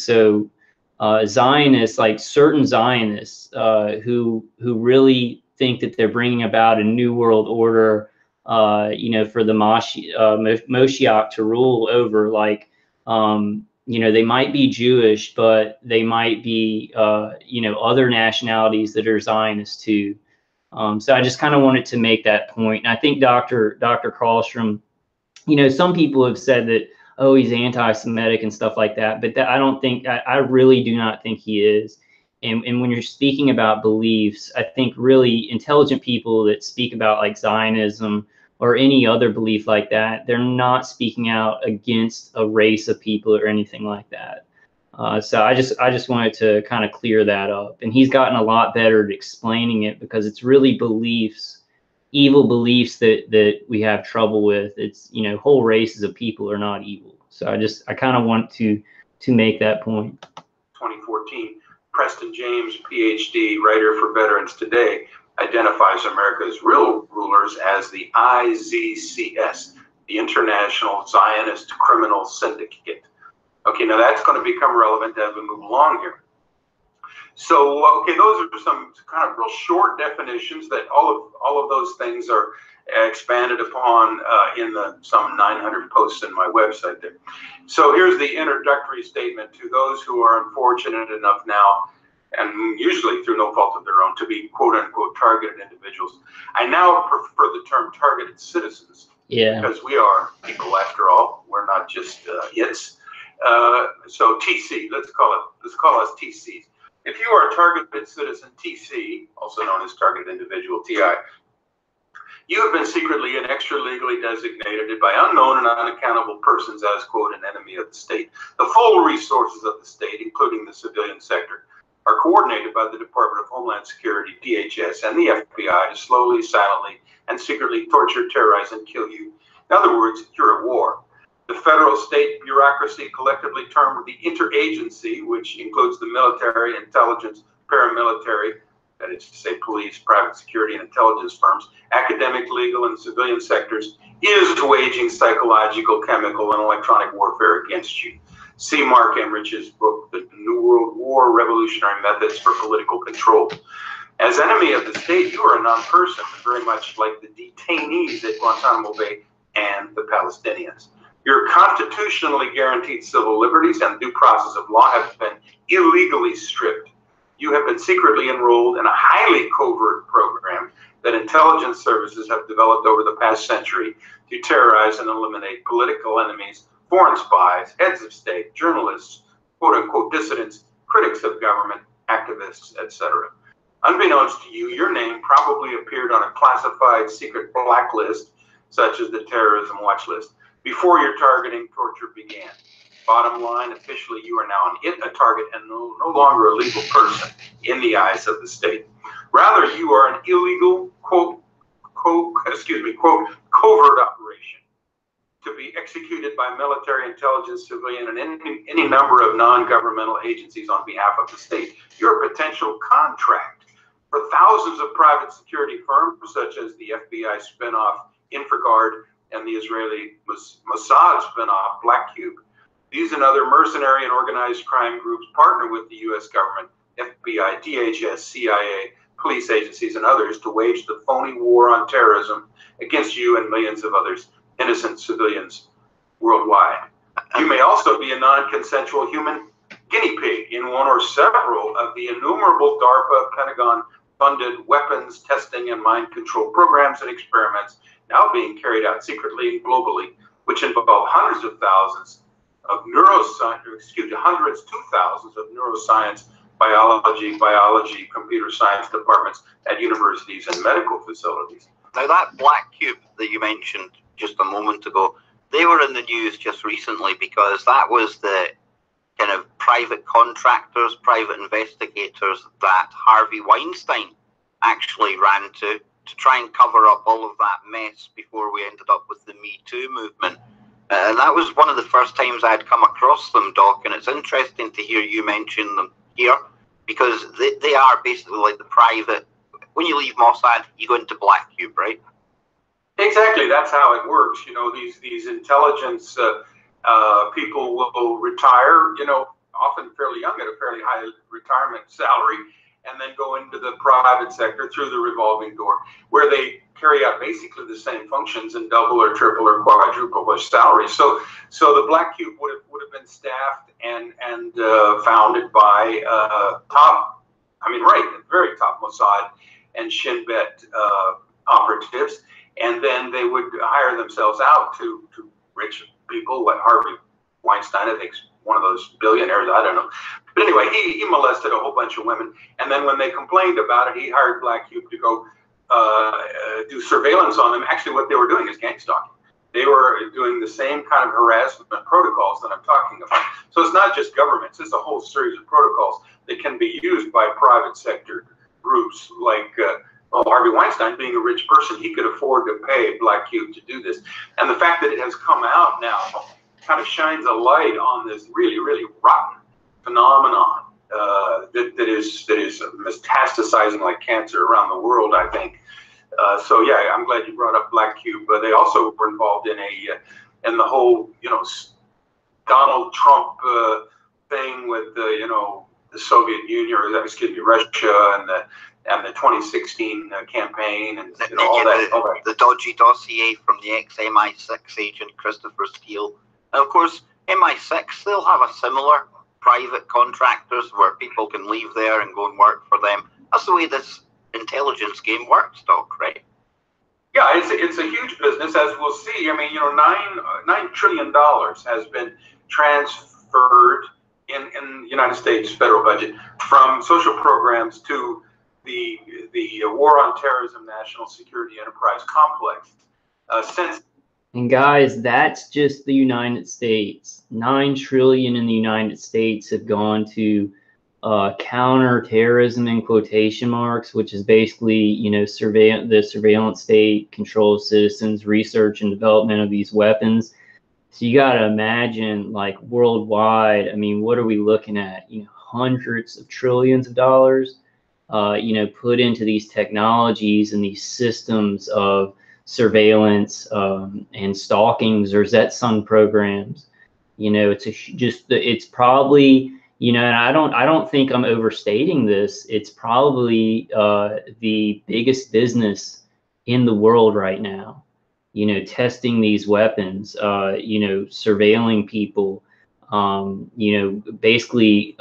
Zionists, like certain Zionists who really think that they're bringing about a new world order, you know, for the Moshiach to rule over, like, you know, they might be Jewish, but they might be, you know, other nationalities that are Zionists too. So I just kind of wanted to make that point. And I think Dr. Karlstrom, you know, some people have said that, oh, he's anti-Semitic and stuff like that, but I don't think, I really do not think he is. And when you're speaking about beliefs, I think really intelligent people that speak about like Zionism or any other belief like that, they're not speaking out against a race of people or anything like that. So I just wanted to kind of clear that up. And he's gotten a lot better at explaining it, because it's really beliefs, evil beliefs that we have trouble with. It's, you know, whole races of people are not evil. So I kind of want to make that point. 2014, Preston James, PhD, writer for Veterans Today, identifies America's real rulers as the IZCS, the International Zionist Criminal Syndicate. Okay, now that's going to become relevant as we move along here. So, okay, those are some kind of real short definitions that all of those things are expanded upon in the some 900 posts in my website there. So here's the introductory statement to those who are unfortunate enough now, and usually through no fault of their own, to be quote-unquote targeted individuals. I now prefer the term targeted citizens, because we are people after all. We're not just its. So TC, let's call us TCs. If you are a targeted citizen, TC, also known as targeted individual, TI, you have been secretly and extra-legally designated by unknown and unaccountable persons as, quote, an enemy of the state. The full resources of the state, including the civilian sector, are coordinated by the Department of Homeland Security, DHS, and the FBI to slowly, silently, and secretly torture, terrorize, and kill you. In other words, you're at war. The federal state bureaucracy, collectively termed the interagency, which includes the military, intelligence, paramilitary, that is to say police, private security, and intelligence firms, academic, legal, and civilian sectors, is waging psychological, chemical, and electronic warfare against you. See Mark Emmerich's book, The New World War, Revolutionary Methods for Political Control. As enemy of the state, you are a non-person, very much like the detainees at Guantanamo Bay and the Palestinians. Your constitutionally guaranteed civil liberties and due process of law have been illegally stripped. You have been secretly enrolled in a highly covert program that intelligence services have developed over the past century to terrorize and eliminate political enemies, foreign spies, heads of state, journalists, quote-unquote dissidents, critics of government, activists, etc. Unbeknownst to you, your name probably appeared on a classified secret blacklist, such as the terrorism watch list, before your targeting torture began. Bottom line, officially you are now a target and no longer a legal person in the eyes of the state. Rather, you are an illegal, quote, covert operation to be executed by military, intelligence, civilian, and any number of non-governmental agencies on behalf of the state. You're a potential contract for thousands of private security firms, such as the FBI spinoff Infraguard, and the Israeli Mossad spinoff, Black Cube. These and other mercenary and organized crime groups partner with the U.S. government, FBI, DHS, CIA, police agencies, and others to wage the phony war on terrorism against you and millions of others, innocent civilians worldwide. You may also be a non-consensual human guinea pig in one or several of the innumerable DARPA, Pentagon-funded weapons testing and mind control programs and experiments now being carried out secretly and globally, which involve hundreds to thousands of neuroscience, biology, computer science departments at universities and medical facilities. Now that Black Cube that you mentioned just a moment ago, they were in the news just recently because that was the kind of private contractors, private investigators that Harvey Weinstein actually ran to try and cover up all of that mess before we ended up with the Me Too movement. And that was one of the first times I'd come across them, Doc, and it's interesting to hear you mention them here because they are basically like the private, when you leave Mossad, you go into Black Cube, right? Exactly, that's how it works. You know, these intelligence people will retire, you know, often fairly young at a fairly high retirement salary, and then go into the private sector through the revolving door, where they carry out basically the same functions and double or triple or quadruple their salary. So the Black Cube would have been staffed and founded by very top Mossad and Shin Bet operatives, and then they would hire themselves out to rich people like Harvey Weinstein, I think, one of those billionaires, I don't know. But anyway, he molested a whole bunch of women, and then when they complained about it, he hired Black Cube to go do surveillance on them. Actually, what they were doing is gang stalking. They were doing the same kind of harassment protocols that I'm talking about. So it's not just governments, it's a whole series of protocols that can be used by private sector groups like Harvey Weinstein, being a rich person, he could afford to pay Black Cube to do this. And the fact that it has come out now kind of shines a light on this really, really rotten phenomenon that is metastasizing like cancer around the world, I think. So yeah, I'm glad you brought up Black Cube. But they also were involved in the whole, you know, Donald Trump thing with the Soviet Union, or excuse me, Russia, and the 2016 campaign, and all that. The dodgy dossier from the ex-MI6 agent Christopher Steele. And of course, MI6, they'll have a similar private contractors where people can leave there and go and work for them. That's the way this intelligence game works, Doc, right? Yeah, it's a huge business, as we'll see. I mean, you know, $9 trillion has been transferred in the United States federal budget from social programs to the War on Terrorism National Security Enterprise Complex. And guys, that's just the United States. $9 trillion in the United States have gone to counterterrorism in quotation marks, which is basically, you know, the surveillance state, control of citizens, research and development of these weapons. So you got to imagine, like, worldwide, I mean, what are we looking at? You know, hundreds of trillions of dollars, you know, put into these technologies and these systems of surveillance and stalking, Zerzet Sun programs. You know, it's probably, you know, and I don't think I'm overstating this. It's probably the biggest business in the world right now. You know, testing these weapons, you know, surveilling people, you know, basically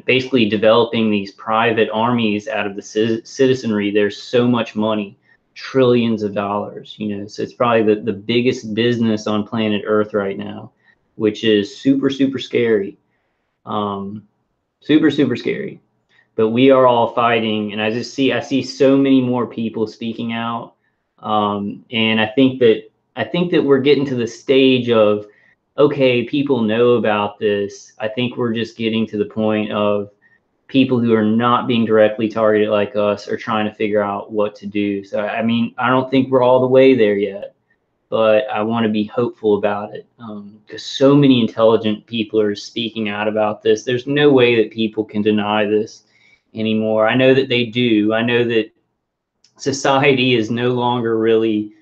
basically developing these private armies out of the citizenry. There's so much money, trillions of dollars, you know, so it's probably the biggest business on planet Earth right now, which is super, super scary. Super, super scary. But we are all fighting, and I see so many more people speaking out. And I think that we're getting to the stage of, okay, people know about this. I think we're just getting to the point of people who are not being directly targeted like us are trying to figure out what to do. So, I mean, I don't think we're all the way there yet, but I want to be hopeful about it, because so many intelligent people are speaking out about this. There's no way that people can deny this anymore. I know that they do. I know that society is no longer really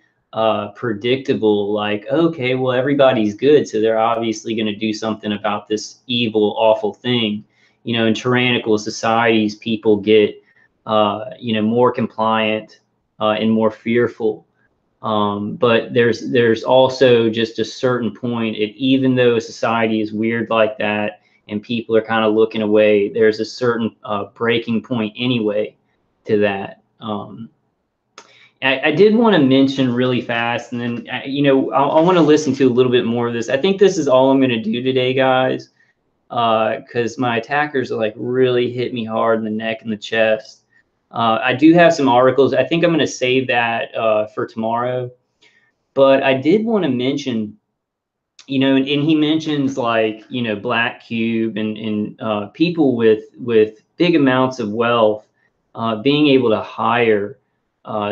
predictable, like, okay, well, everybody's good, so they're obviously going to do something about this evil, awful thing. You know, in tyrannical societies, people get, you know, more compliant and more fearful. But there's also just a certain point, even though a society is weird like that and people are kind of looking away, there's a certain breaking point anyway to that. I did want to mention really fast, and then, you know, I want to listen to a little bit more of this. I think this is all I'm going to do today, guys, because my attackers are like really hit me hard in the neck and the chest. I do have some articles. I think I'm going to save that for tomorrow. But I did want to mention, you know, and he mentions, like, you know, Black Cube and people with big amounts of wealth being able to hire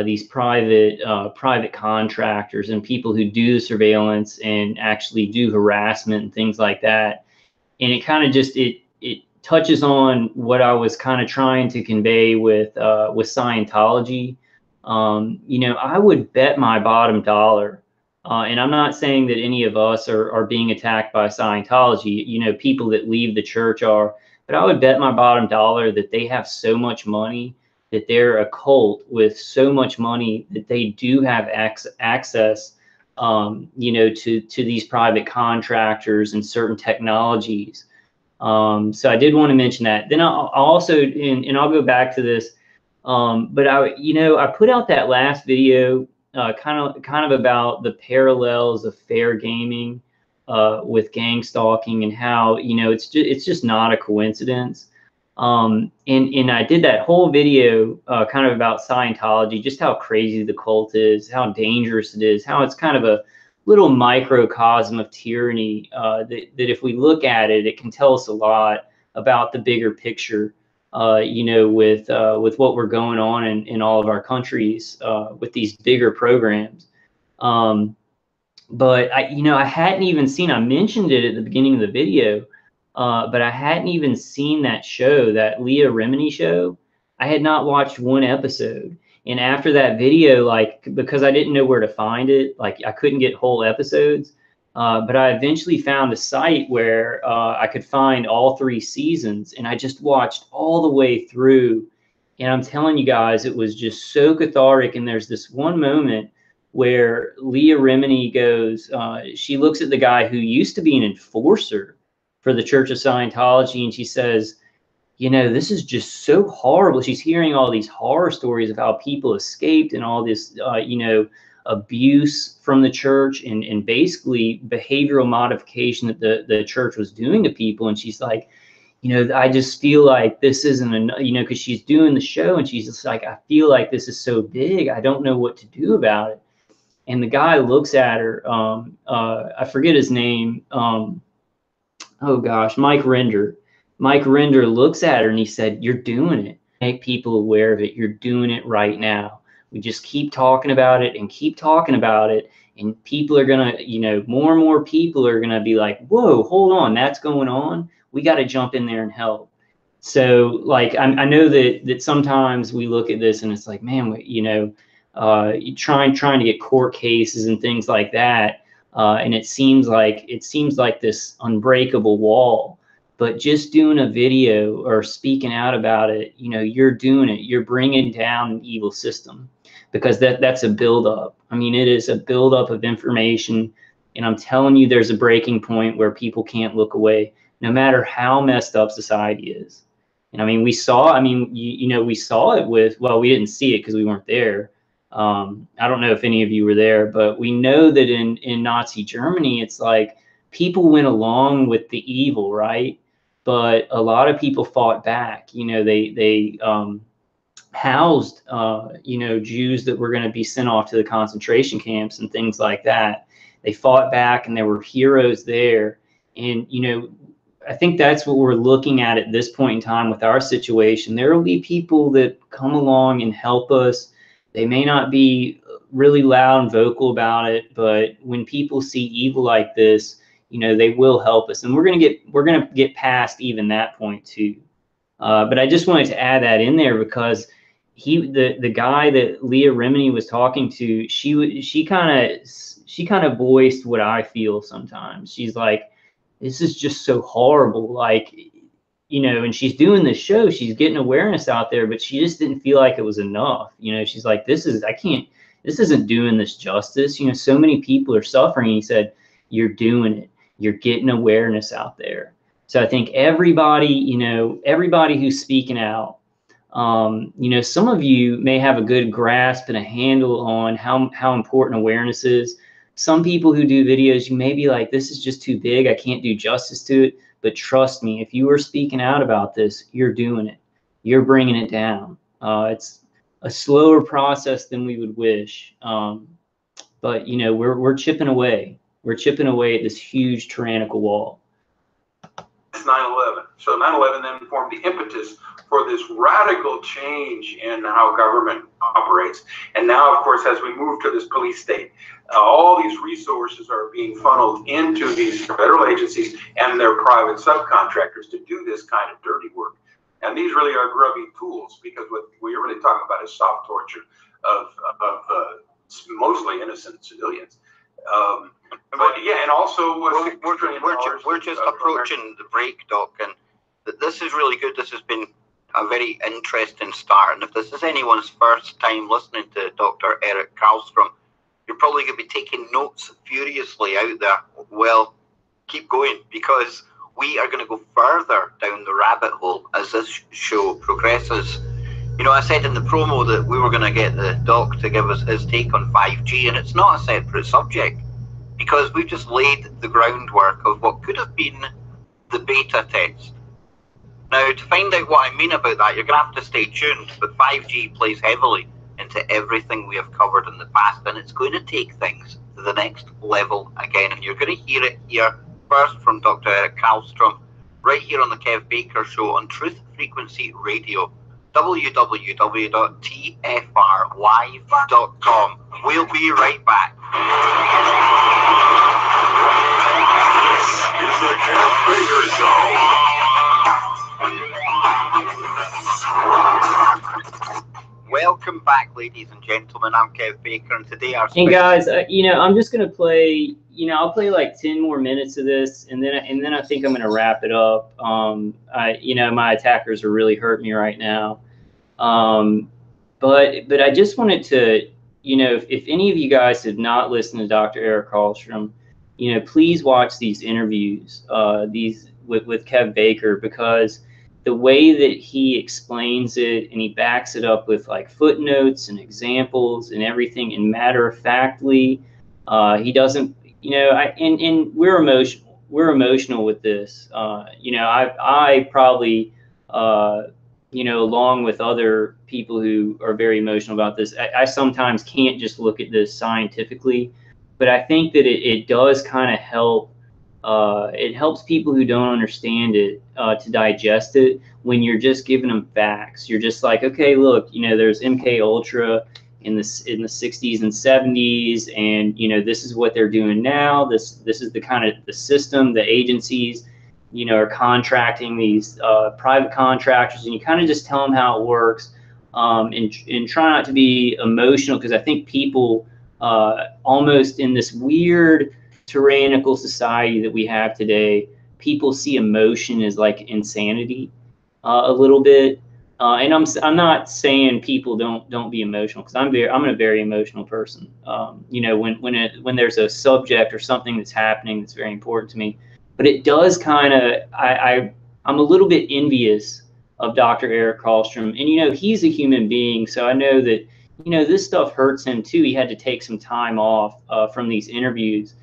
these private contractors and people who do surveillance and actually do harassment and things like that. And it kind of just it touches on what I was kind of trying to convey with Scientology. You know, I would bet my bottom dollar, and I'm not saying that any of us are being attacked by Scientology. You know, people that leave the church are, but I would bet my bottom dollar that they have so much money, that they're a cult with so much money that they do have access, you know, to these private contractors and certain technologies. So I did want to mention that. Then I'll also, and I'll go back to this, but I put out that last video, kind of about the parallels of fair gaming with gang stalking, and how, you know, it's just not a coincidence. And I did that whole video kind of about Scientology, just how crazy the cult is, how dangerous it is, how it's kind of a little microcosm of tyranny, that if we look at it, it can tell us a lot about the bigger picture, you know, with what we're going on in all of our countries with these bigger programs. But I hadn't even seen, I mentioned it at the beginning of the video, but I hadn't even seen that show, that Leah Remini show. I had not watched one episode. And after that video, like, because I didn't know where to find it, like I couldn't get whole episodes, but I eventually found a site where I could find all 3 seasons, and I just watched all the way through. And I'm telling you guys, it was just so cathartic. And there's this one moment where Leah Remini goes, she looks at the guy who used to be an enforcer for the Church of Scientology, and she says, you know, this is just so horrible. She's hearing all these horror stories of how people escaped and all this, you know, abuse from the church and basically behavioral modification that the church was doing to people. And she's like, you know, I just feel like this isn't enough, you know, because she's doing the show and she's just like, I feel like this is so big, I don't know what to do about it. And the guy looks at her, I forget his name, oh gosh, Mike Render. Mike Render looks at her and he said, you're doing it. Make people aware of it. You're doing it right now. We just keep talking about it and keep talking about it. And people are going to, you know, more and more people are going to be like, whoa, hold on, that's going on. We got to jump in there and help. So, like, I know that sometimes we look at this and it's like, man, you know, trying to get court cases and things like that. And it seems like this unbreakable wall. But just doing a video or speaking out about it, you know, you're doing it. You're bringing down an evil system, because that's a buildup. I mean, it is a buildup of information. And I'm telling you, there's a breaking point where people can't look away, no matter how messed up society is. And I mean, we saw it with, well, we didn't see it because we weren't there. I don't know if any of you were there, but we know that in Nazi Germany, it's like people went along with the evil, right? But a lot of people fought back. You know, they housed, you know, Jews that were going to be sent off to the concentration camps and things like that. They fought back, and there were heroes there. And, you know, I think that's what we're looking at this point in time with our situation. There will be people that come along and help us. They may not be really loud and vocal about it, but when people see evil like this, you know, they will help us, and we're gonna get past even that point too. But I just wanted to add that in there because, the guy that Leah Remini was talking to, she kind of voiced what I feel sometimes. She's like, this is just so horrible. Like, you know, and she's doing this show, she's getting awareness out there, but she just didn't feel like it was enough. You know, she's like, this isn't doing this justice. You know, so many people are suffering. And he said, you're doing it. You're getting awareness out there. So I think everybody, you know, everybody who's speaking out, you know, some of you may have a good grasp and a handle on how important awareness is. Some people who do videos, you may be like, this is just too big. I can't do justice to it. But trust me, if you are speaking out about this, you're doing it. You're bringing it down. It's a slower process than we would wish. But, you know, we're chipping away. We're chipping away at this huge tyrannical wall. 9/11. So 9/11 then formed the impetus for this radical change in how government operates. And now, of course, as we move to this police state, all these resources are being funneled into these federal agencies and their private subcontractors to do this kind of dirty work. And these really are grubby tools, because what we're really talking about is soft torture of mostly innocent civilians. But yeah, and also we're just approaching the break, Doc, and this is really good. This has been a very interesting start, and if this is anyone's first time listening to Dr. Erik Karlstrom, you're probably going to be taking notes furiously out there. Well, keep going, because we are going to go further down the rabbit hole as this show progresses. You know, I said in the promo that we were going to get the doc to give us his take on 5G, and it's not a separate subject, because we've just laid the groundwork of what could have been the beta test. Now, to find out what I mean about that, you're going to have to stay tuned, but 5G plays heavily into everything we have covered in the past, and it's going to take things to the next level again, and you're going to hear it here first from Dr. Erik Karlstrom, right here on the Kev Baker Show on Truth Frequency Radio, www.tfrlive.com. We'll be right back. This is the Kev Baker Show. Welcome back, ladies and gentlemen. I'm Kev Baker, and today our and guys, you know, I'm just gonna play. You know, I'll play like 10 more minutes of this, and then I think I'm gonna wrap it up. You know, my attackers are really hurting me right now. But I just wanted to, you know, if any of you guys have not listened to Dr. Erik Karlstrom, you know, please watch these interviews, these with Kev Baker, because the way that he explains it, and he backs it up with like footnotes and examples and everything, and matter of factly, he doesn't, you know, and we're emotional with this. You know, I probably, you know, along with other people who are very emotional about this, I sometimes can't just look at this scientifically, but I think that it does kind of help. It helps people who don't understand it to digest it when you're just giving them facts. You're just like, okay, look, you know, there's MK Ultra in the 60s and 70s, and you know, this is what they're doing now. This is the kind of the system, the agencies, you know, are contracting these private contractors, and you kind of just tell them how it works, and try not to be emotional, because I think people almost in this weird tyrannical society that we have today, people see emotion as like insanity a little bit, and I'm not saying people don't be emotional, because I'm a very emotional person. You know, when there's a subject or something that's happening that's very important to me. But it does kind of, I'm a little bit envious of Dr. Erik Karlstrom. And, you know, he's a human being, so I know that, you know, this stuff hurts him too. He had to take some time off from these interviews.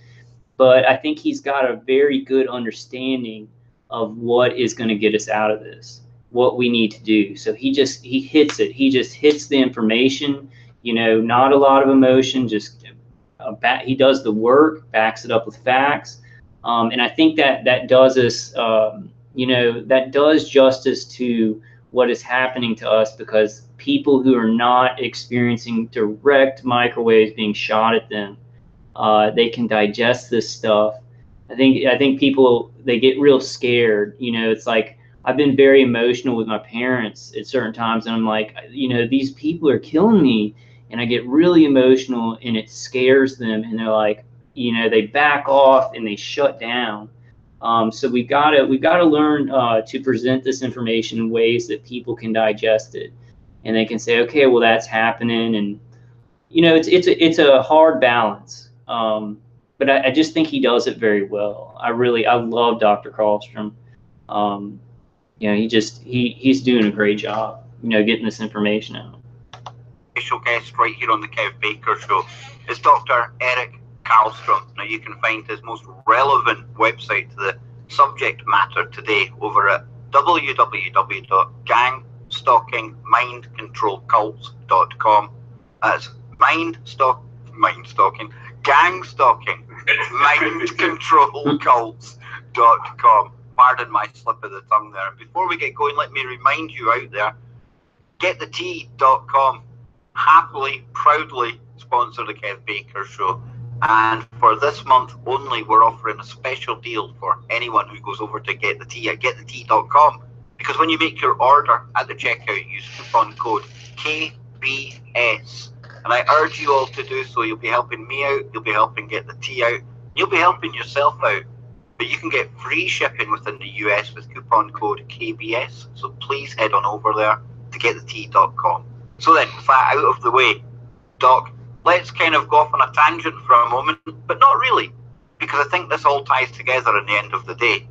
But I think he's got a very good understanding of what is going to get us out of this, what we need to do. So he hits it. He just hits the information, you know, not a lot of emotion, just he does the work, backs it up with facts. And I think that does us, you know, that does justice to what is happening to us, because people who are not experiencing direct microwaves being shot at them, they can digest this stuff. I think people, they get real scared. You know, it's like, I've been very emotional with my parents at certain times, and I'm like, you know, these people are killing me, and I get really emotional, and it scares them, and they're like, you know, they back off and they shut down. So we've got to learn to present this information in ways that people can digest it, and they can say, okay, well, that's happening, and you know, it's a hard balance. But I just think he does it very well. I love Dr. Karlstrom. You know, he's doing a great job, you know, getting this information out. Special guest right here on the Kev Baker Show is Dr. Eric Karlstrom. Now you can find his most relevant website to the subject matter today over at www.gangstalkingmindcontrolcults.com. That's gangstalking mindcontrolcults.com. Pardon my slip of the tongue there. Before we get going, let me remind you out there, getthetea.com happily, proudly sponsor the Kev Baker Show. And for this month only, we're offering a special deal for anyone who goes over to Get the Tea at getthetea.com. Because when you make your order at the checkout, use coupon code KBS. And I urge you all to do so. You'll be helping me out, you'll be helping Get the Tea out, you'll be helping yourself out. But you can get free shipping within the US with coupon code KBS. So please head on over there to getthetea.com. So then, with that out of the way, Doc, let's kind of go off on a tangent for a moment, but not really, because I think this all ties together in the end of the day.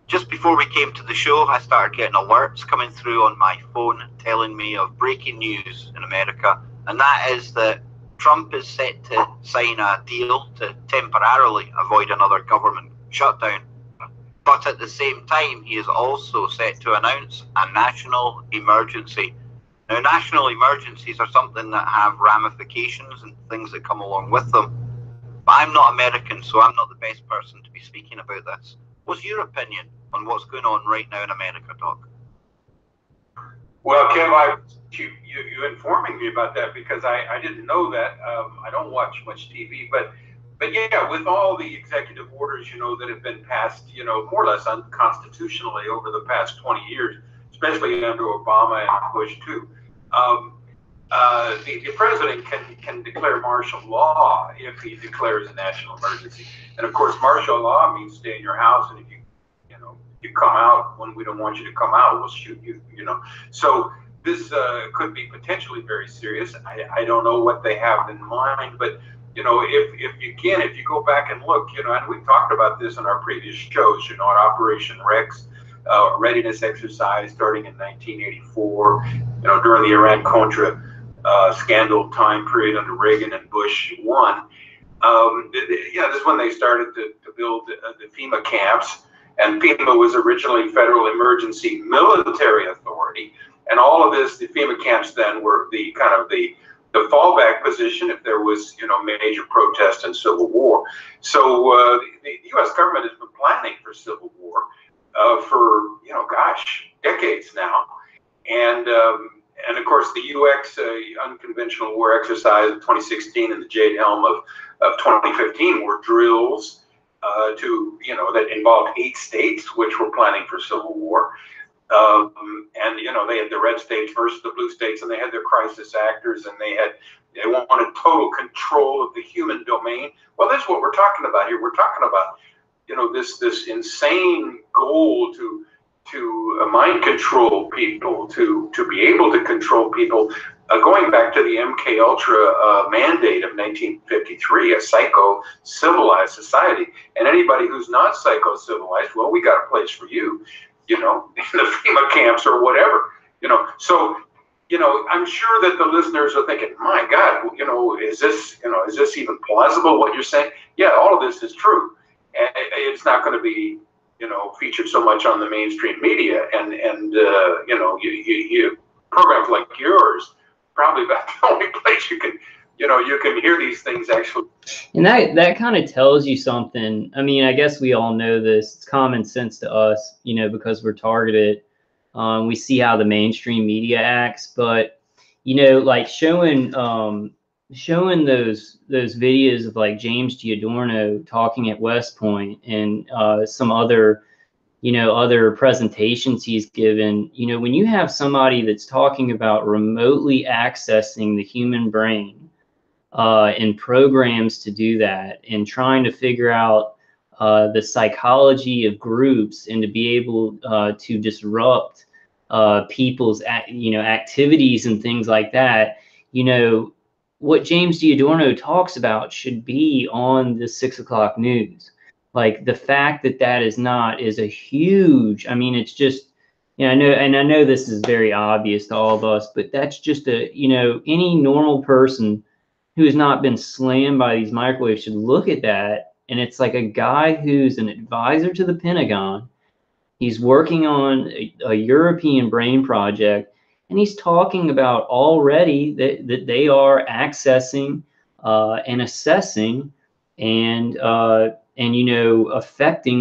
Just before we came to the show, I started getting alerts coming through on my phone telling me of breaking news in America, and that is that Trump is set to sign a deal to temporarily avoid another government shutdown. But at the same time, he is also set to announce a national emergency. Now, national emergencies are something that have ramifications and things that come along with them. But I'm not American, so I'm not the best person to be speaking about this. What's your opinion on what's going on right now in America, Doc? Well, Kev, you informing me about that because I didn't know that. I don't watch much TV, but yeah, with all the executive orders, you know, that have been passed, you know, more or less unconstitutionally over the past 20 years, especially under Obama and Bush too. The president can declare martial law if he declares a national emergency, and of course, martial law means stay in your house, and if you come out when we don't want you to come out, we'll shoot you. You know, so this could be potentially very serious. I don't know what they have in mind, but you know, if you go back and look, you know, and we've talked about this in our previous shows, you know, on Operation Rex. Readiness exercise starting in 1984, you know, during the Iran-Contra scandal time period under Reagan and Bush 1. This is when they started to build the FEMA camps, and FEMA was originally Federal Emergency Military Authority, and all of this, the FEMA camps then were the kind of the fallback position if there was, you know, major protest and civil war. So the U.S. government has been planning for civil war for, you know, decades now, and of course the UX unconventional war exercise of 2016 and the Jade Helm of 2015 were drills to, you know, that involved 8 states which were planning for civil war, and you know, they had the red states versus the blue states, and they had their crisis actors, and they wanted total control of the human domain. Well, that's what we're talking about here. We're talking about, you know, this insane goal to mind control people, to be able to control people, going back to the MK Ultra mandate of 1953, a psycho-civilized society. And anybody who's not psycho-civilized, well, we got a place for you, you know, in the FEMA camps or whatever, you know. So, you know, I'm sure that the listeners are thinking, my God, you know, is this even plausible what you're saying? Yeah, all of this is true. And it's not going to be, you know, featured so much on the mainstream media, and you know, you programs like yours probably about the only place you can hear these things actually. And that kind of tells you something. I mean, I guess we all know this. It's common sense to us, you know, because we're targeted. We see how the mainstream media acts, but you know, like showing those videos of like James Giordano talking at West Point and some other other presentations he's given, when you have somebody that's talking about remotely accessing the human brain and programs to do that, and trying to figure out the psychology of groups, and to be able to disrupt people's activities and things like that, what James D'Adorno talks about should be on the 6 o'clock news. Like, the fact that that is not is a huge, I mean, it's just, I know this is very obvious to all of us, but that's just any normal person who has not been slammed by these microwaves should look at that. And it's like a guy who's an advisor to the Pentagon. He's working on a European brain project, and he's talking about already that they are accessing and assessing and affecting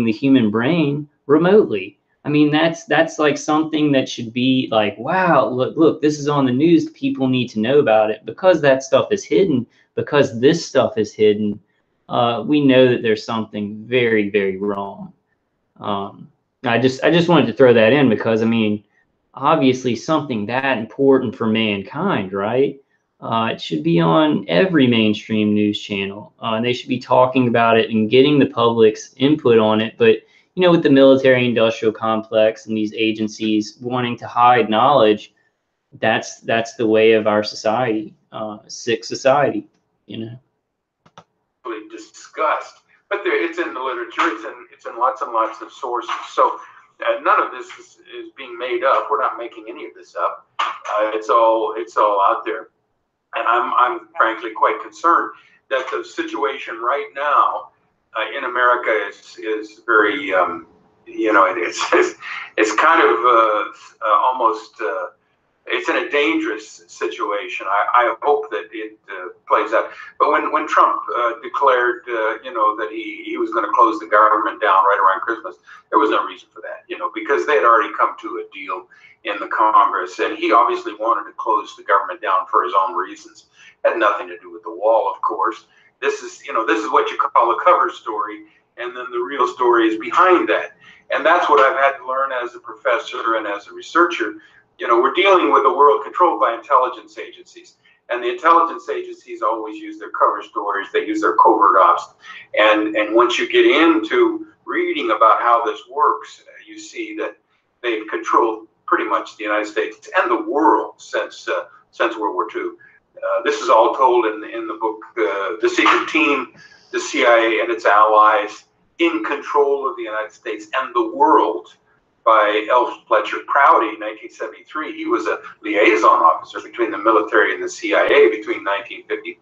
the human brain remotely. I mean, that's like something that should be like, wow, look, this is on the news. People need to know about it, because that stuff is hidden. Because this stuff is hidden, we know that there's something very, very wrong. I just wanted to throw that in, because I mean, obviously something that important for mankind, right? It should be on every mainstream news channel, and they should be talking about it and getting the public's input on it. But with the military-industrial complex and these agencies wanting to hide knowledge, that's the way of our society, sick society, Discussed, but it's in the literature. It's in lots and lots of sources. So none of this is being made up. We're not making any of this up. It's all out there, and I'm frankly quite concerned that the situation right now in America is very it's kind of almost. It's in a dangerous situation. I hope that it plays out. But when Trump declared, that he was going to close the government down right around Christmas, there was no reason for that, because they had already come to a deal in the Congress, and he obviously wanted to close the government down for his own reasons. Had nothing to do with the wall, of course. This is what you call a cover story, and then the real story is behind that. And that's what I've had to learn as a professor and as a researcher. We're dealing with a world controlled by intelligence agencies, and the intelligence agencies always use their cover stories. They use their covert ops, and once you get into reading about how this works, you see that they've controlled pretty much the United States and the world since World War II. This is all told in the book, The Secret Team, the CIA and its allies in control of the United States and the world, by L. Fletcher Prouty in 1973. He was a liaison officer between the military and the CIA between 1955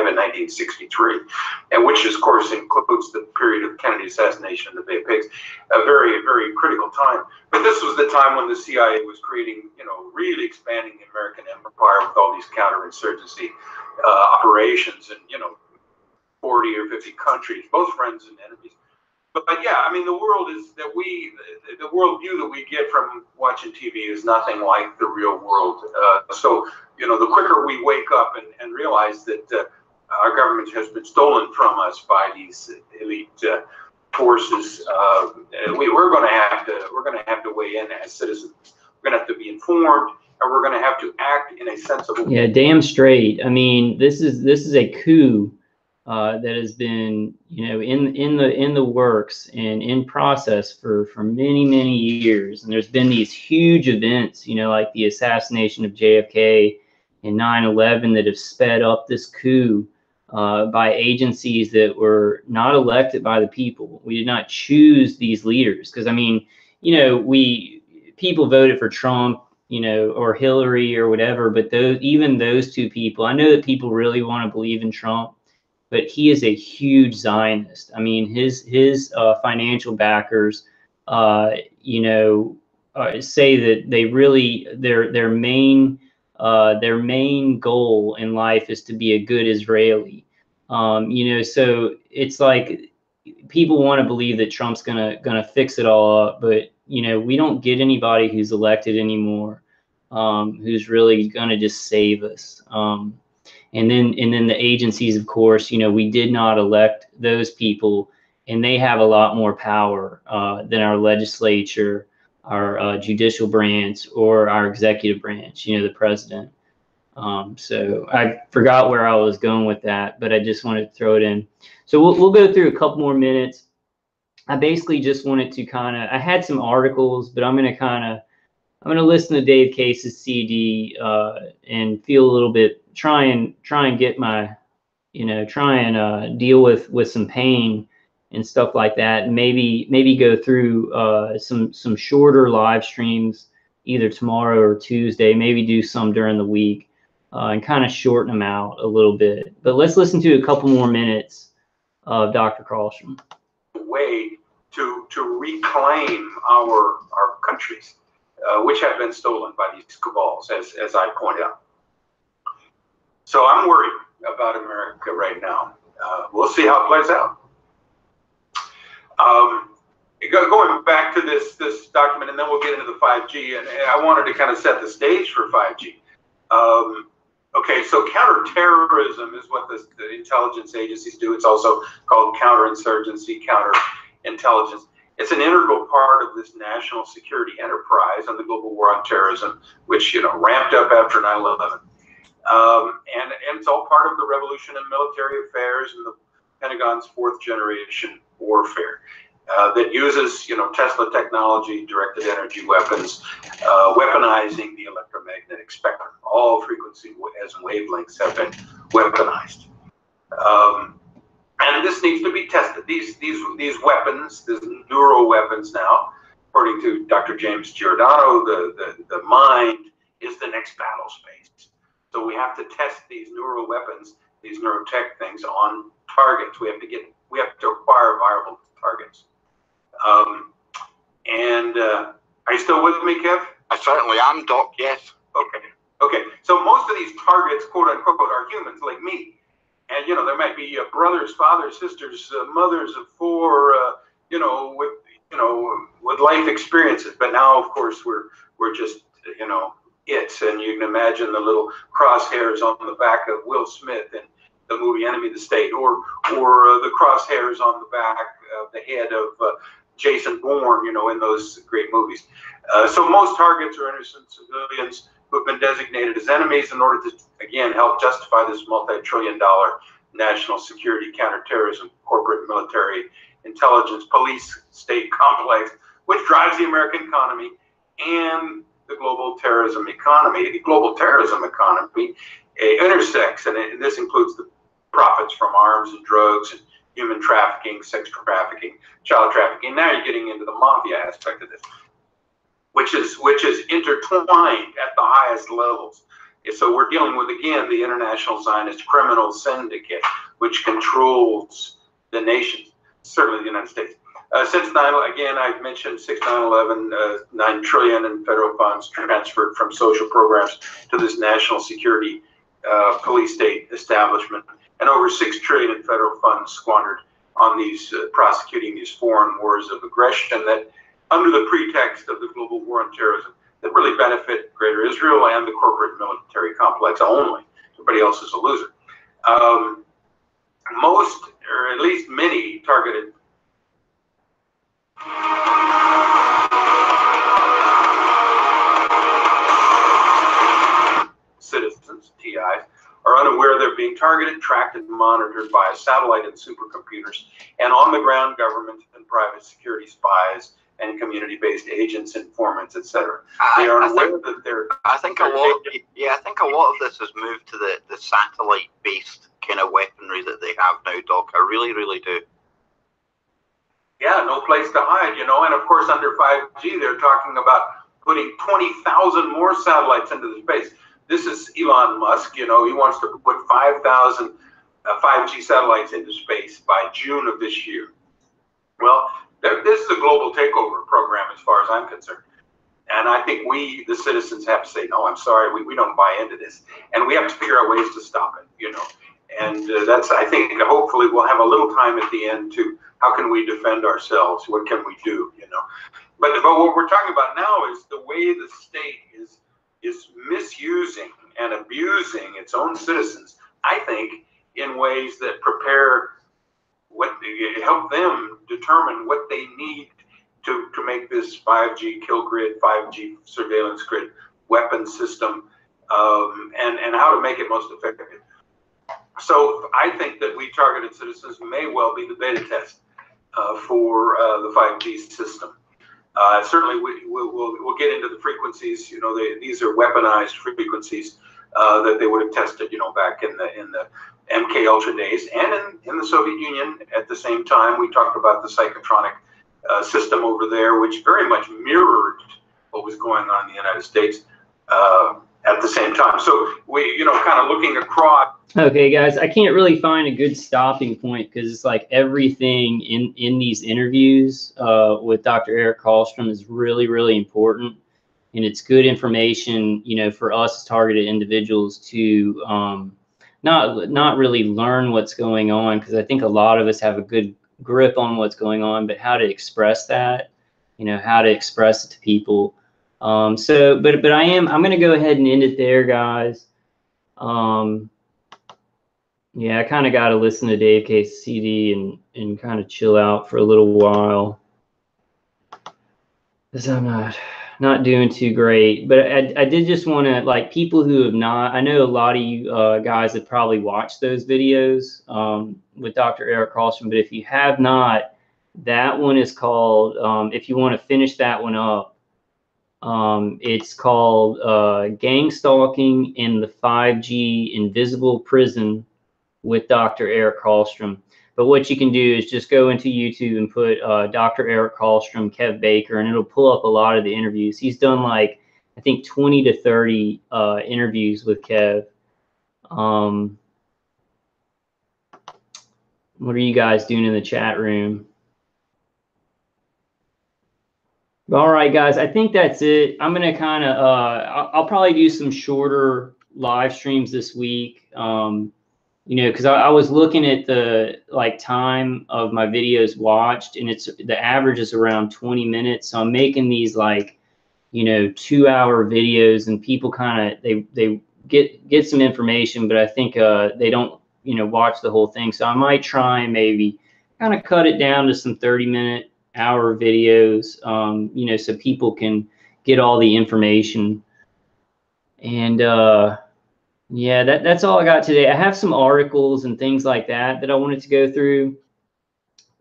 and 1963, and which, of course, includes the period of Kennedy assassination in the Bay of Pigs, a very, very critical time. But this was the time when the CIA was creating, really expanding the American empire with all these counterinsurgency operations in, 40 or 50 countries, both friends and enemies. But yeah, I mean, the worldview that we get from watching TV is nothing like the real world. So, the quicker we wake up and realize that our government has been stolen from us by these elite forces, we're going to have to weigh in as citizens. We're going to have to be informed, and we're going to have to act in a sensible. Yeah, damn straight. I mean, this is a coup. That has been, in the works and in process for many, many years. And there's been these huge events, like the assassination of JFK and 9/11, that have sped up this coup by agencies that were not elected by the people. We did not choose these leaders, because I mean, people voted for Trump, or Hillary or whatever. But even those two people, I know that people really want to believe in Trump, but he is a huge Zionist. I mean, his financial backers, say that they really their main goal in life is to be a good Israeli. So it's like people want to believe that Trump's gonna fix it all up, but we don't get anybody who's elected anymore, who's really gonna just save us. And then the agencies, of course, we did not elect those people, and they have a lot more power than our legislature, our judicial branch, or our executive branch, the president. So I forgot where I was going with that, but I just wanted to throw it in. So we'll go through a couple more minutes. I basically just wanted to I had some articles, but I'm going to listen to Dave Case's CD and feel a little bit, try and get my, try and deal with some pain and stuff like that. And maybe go through some shorter live streams either tomorrow or Tuesday. Maybe do some during the week and kind of shorten them out a little bit. But let's listen to a couple more minutes of Dr. Karlstrom. Way to reclaim our countries, which have been stolen by these cabals, as I pointed out. So I'm worried about America right now. We'll see how it plays out. Going back to this document, and then we'll get into the 5G, and I wanted to kind of set the stage for 5G. Okay, so counterterrorism is what the intelligence agencies do. It's also called counterinsurgency, counterintelligence. It's an integral part of this national security enterprise on the global war on terrorism, which ramped up after 9/11. And it's all part of the revolution in military affairs and the Pentagon's fourth generation warfare that uses Tesla technology, directed energy weapons, weaponizing the electromagnetic spectrum. All frequency as wavelengths have been weaponized. And this needs to be tested. These weapons, these neural weapons now, according to Dr. James Giordano, the mind is the next battle space. So we have to test these neural weapons, these neurotech things on targets. We have to acquire viable targets. Are you still with me, Kev? I certainly am, Doc, yes. Okay. So most of these targets, quote unquote, are humans like me. And, there might be brothers, fathers, sisters, mothers of four, with life experiences. But now, of course, we're just, it. And you can imagine the little crosshairs on the back of Will Smith in the movie Enemy of the State, or the crosshairs on the back of the head of Jason Bourne, in those great movies. So most targets are innocent civilians who have been designated as enemies in order to, again, help justify this multi-trillion-dollar national security, counterterrorism, corporate military, intelligence, police, state complex, which drives the American economy and the global terrorism economy. The global terrorism economy intersects, and this includes the profits from arms and drugs and human trafficking, sex trafficking, child trafficking. Now you're getting into the mafia aspect of this, which is intertwined at the highest levels. So we're dealing with, again, the international Zionist criminal syndicate, which controls the nations, certainly the United States. Since again, I've mentioned 6/9/11, $9 trillion in federal funds transferred from social programs to this national security police state establishment, and over $6 trillion in federal funds squandered on these prosecuting these foreign wars of aggression that, under the pretext of the global war on terrorism, that really benefit Greater Israel and the corporate military complex only. Everybody else is a loser. Most, or at least many, targeted citizens, TIs, are unaware they're being targeted, tracked, and monitored by satellite and supercomputers, and on-the-ground government and private security spies and community-based agents, informants, etc. They are aware that they're. I think a lot of this has moved to the satellite-based kind of weaponry that they have now, Doc. I really, really do. Yeah, no place to hide, and of course under 5G, they're talking about putting 20,000 more satellites into the space. This is Elon Musk, he wants to put 5,000 5G satellites into space by June of this year. Well, this is a global takeover program as far as I'm concerned. And I think we, the citizens, have to say, no, I'm sorry, we don't buy into this. And we have to figure out ways to stop it, And that's, I think, hopefully we'll have a little time at the end to how can we defend ourselves? What can we do, But what we're talking about now is the way the state is misusing and abusing its own citizens, I think, in ways that prepare help them determine what they need to make this 5G kill grid, 5G surveillance grid weapon system, and how to make it most effective. So I think that We Targeted Citizens may well be the beta test for the 5G system. Certainly, we'll get into the frequencies. You know, these are weaponized frequencies that they would have tested, you know, back in the MK Ultra days, and in the Soviet Union at the same time. We talked about the psychotronic system over there, which very much mirrored what was going on in the United States at the same time. So we, you know, kind of looking across. Okay, guys, I can't really find a good stopping point because it's like everything in these interviews with Dr. Eric Karlstrom is really, really important. And it's good information, you know, for us as targeted individuals to not really learn what's going on, because I think a lot of us have a good grip on what's going on, but how to express that, you know, how to express it to people. But I'm going to go ahead and end it there, guys. Yeah, I kind of got to listen to Dave Case's CD and kind of chill out for a little while, because I'm not doing too great. But I did just want to, like, people who have not, I know a lot of you guys have probably watched those videos with Dr. Eric Karlstrom, but if you have not, that one is called, if you want to finish that one up, it's called Gang Stalking in the 5G Invisible Prison with Dr. Eric Karlstrom. But what you can do is just go into YouTube and put Dr. Eric Karlstrom, Kev Baker, and it'll pull up a lot of the interviews. He's done, like, I think 20 to 30 interviews with Kev. What are you guys doing in the chat room? All right, guys, I think that's it. I'm going to kind of, I'll probably do some shorter live streams this week. You know, because I was looking at the time of my videos watched, and the average is around 20 minutes. So I'm making these 2-hour videos, and people kind of they get some information, but I think they don't watch the whole thing. So I might try and maybe kind of cut it down to some 30-minute hour videos, so people can get all the information. And yeah, that's all I got today. I have some articles and things like that I wanted to go through,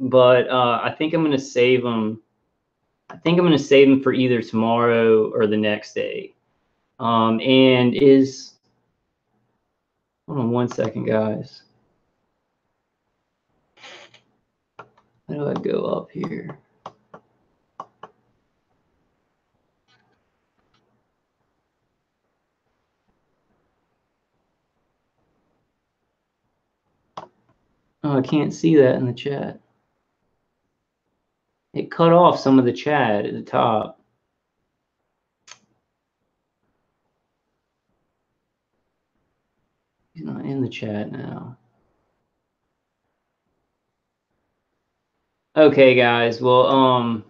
but I think I'm going to save them. I think I'm going to save them for either tomorrow or the next day. Hold on one second, guys. How do I go up here? Oh, I can't see that in the chat. It cut off some of the chat at the top. He's not in the chat now. Okay, guys. Well,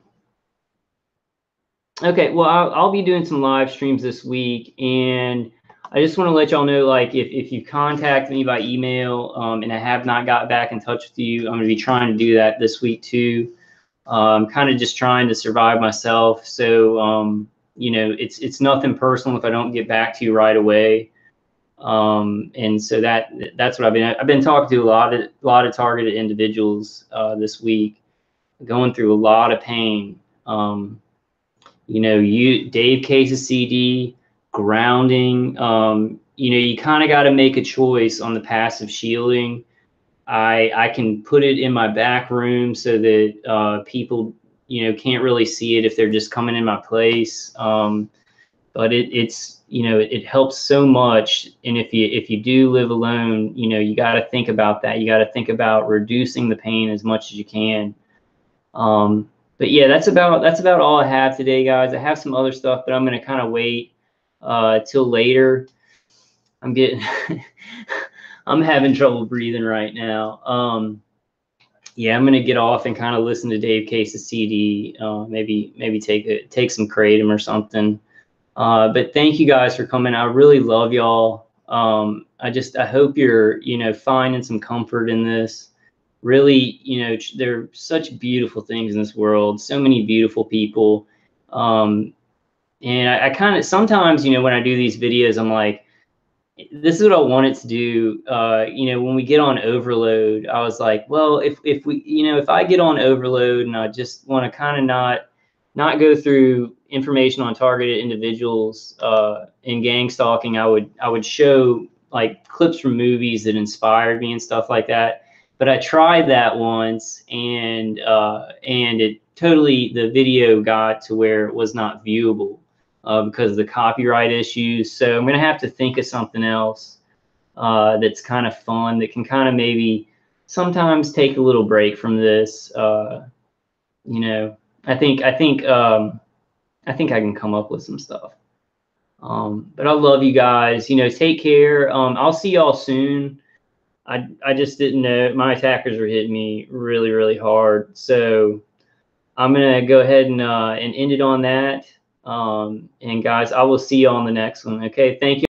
okay. Well, I'll be doing some live streams this week, and I just want to let y'all know, like, if you contact me by email and I have not got back in touch with you, I'm going to be trying to do that this week too. I'm kind of just trying to survive myself. So, it's nothing personal if I don't get back to you right away. And so that's what I've been talking to a lot of targeted individuals this week, going through a lot of pain. Dave Case's CD, grounding, you kind of got to make a choice on the passive shielding. I can put it in my back room so that people can't really see it if they're just coming in my place, but it helps so much. And if you do live alone, you got to think about that. You got to think about reducing the pain as much as you can. But yeah, that's about all I have today, guys. I have some other stuff, but I'm going to kind of wait till later. I'm having trouble breathing right now. Yeah, I'm going to get off and kind of listen to Dave Case's CD. Maybe take some kratom or something. But thank you guys for coming. I really love y'all. I hope you're, finding some comfort in this. really, there are such beautiful things in this world, so many beautiful people. And I kind of sometimes, when I do these videos, I'm like, this is what I wanted to do. When we get on Overload, I was like, well, if we, if I get on Overload and I just want to kind of not go through information on targeted individuals in gang stalking, I would show like clips from movies that inspired me and stuff like that. But I tried that once, and it totally, the video got to where it was not viewable because of the copyright issues. So I'm gonna have to think of something else that's kind of fun, that can kind of maybe sometimes take a little break from this. I think I can come up with some stuff. But I love you guys. Take care. I'll see y'all soon. I just didn't know, my attackers were hitting me really, really hard. So I'm gonna go ahead and end it on that. And guys, I will see you on the next one. Okay, thank you.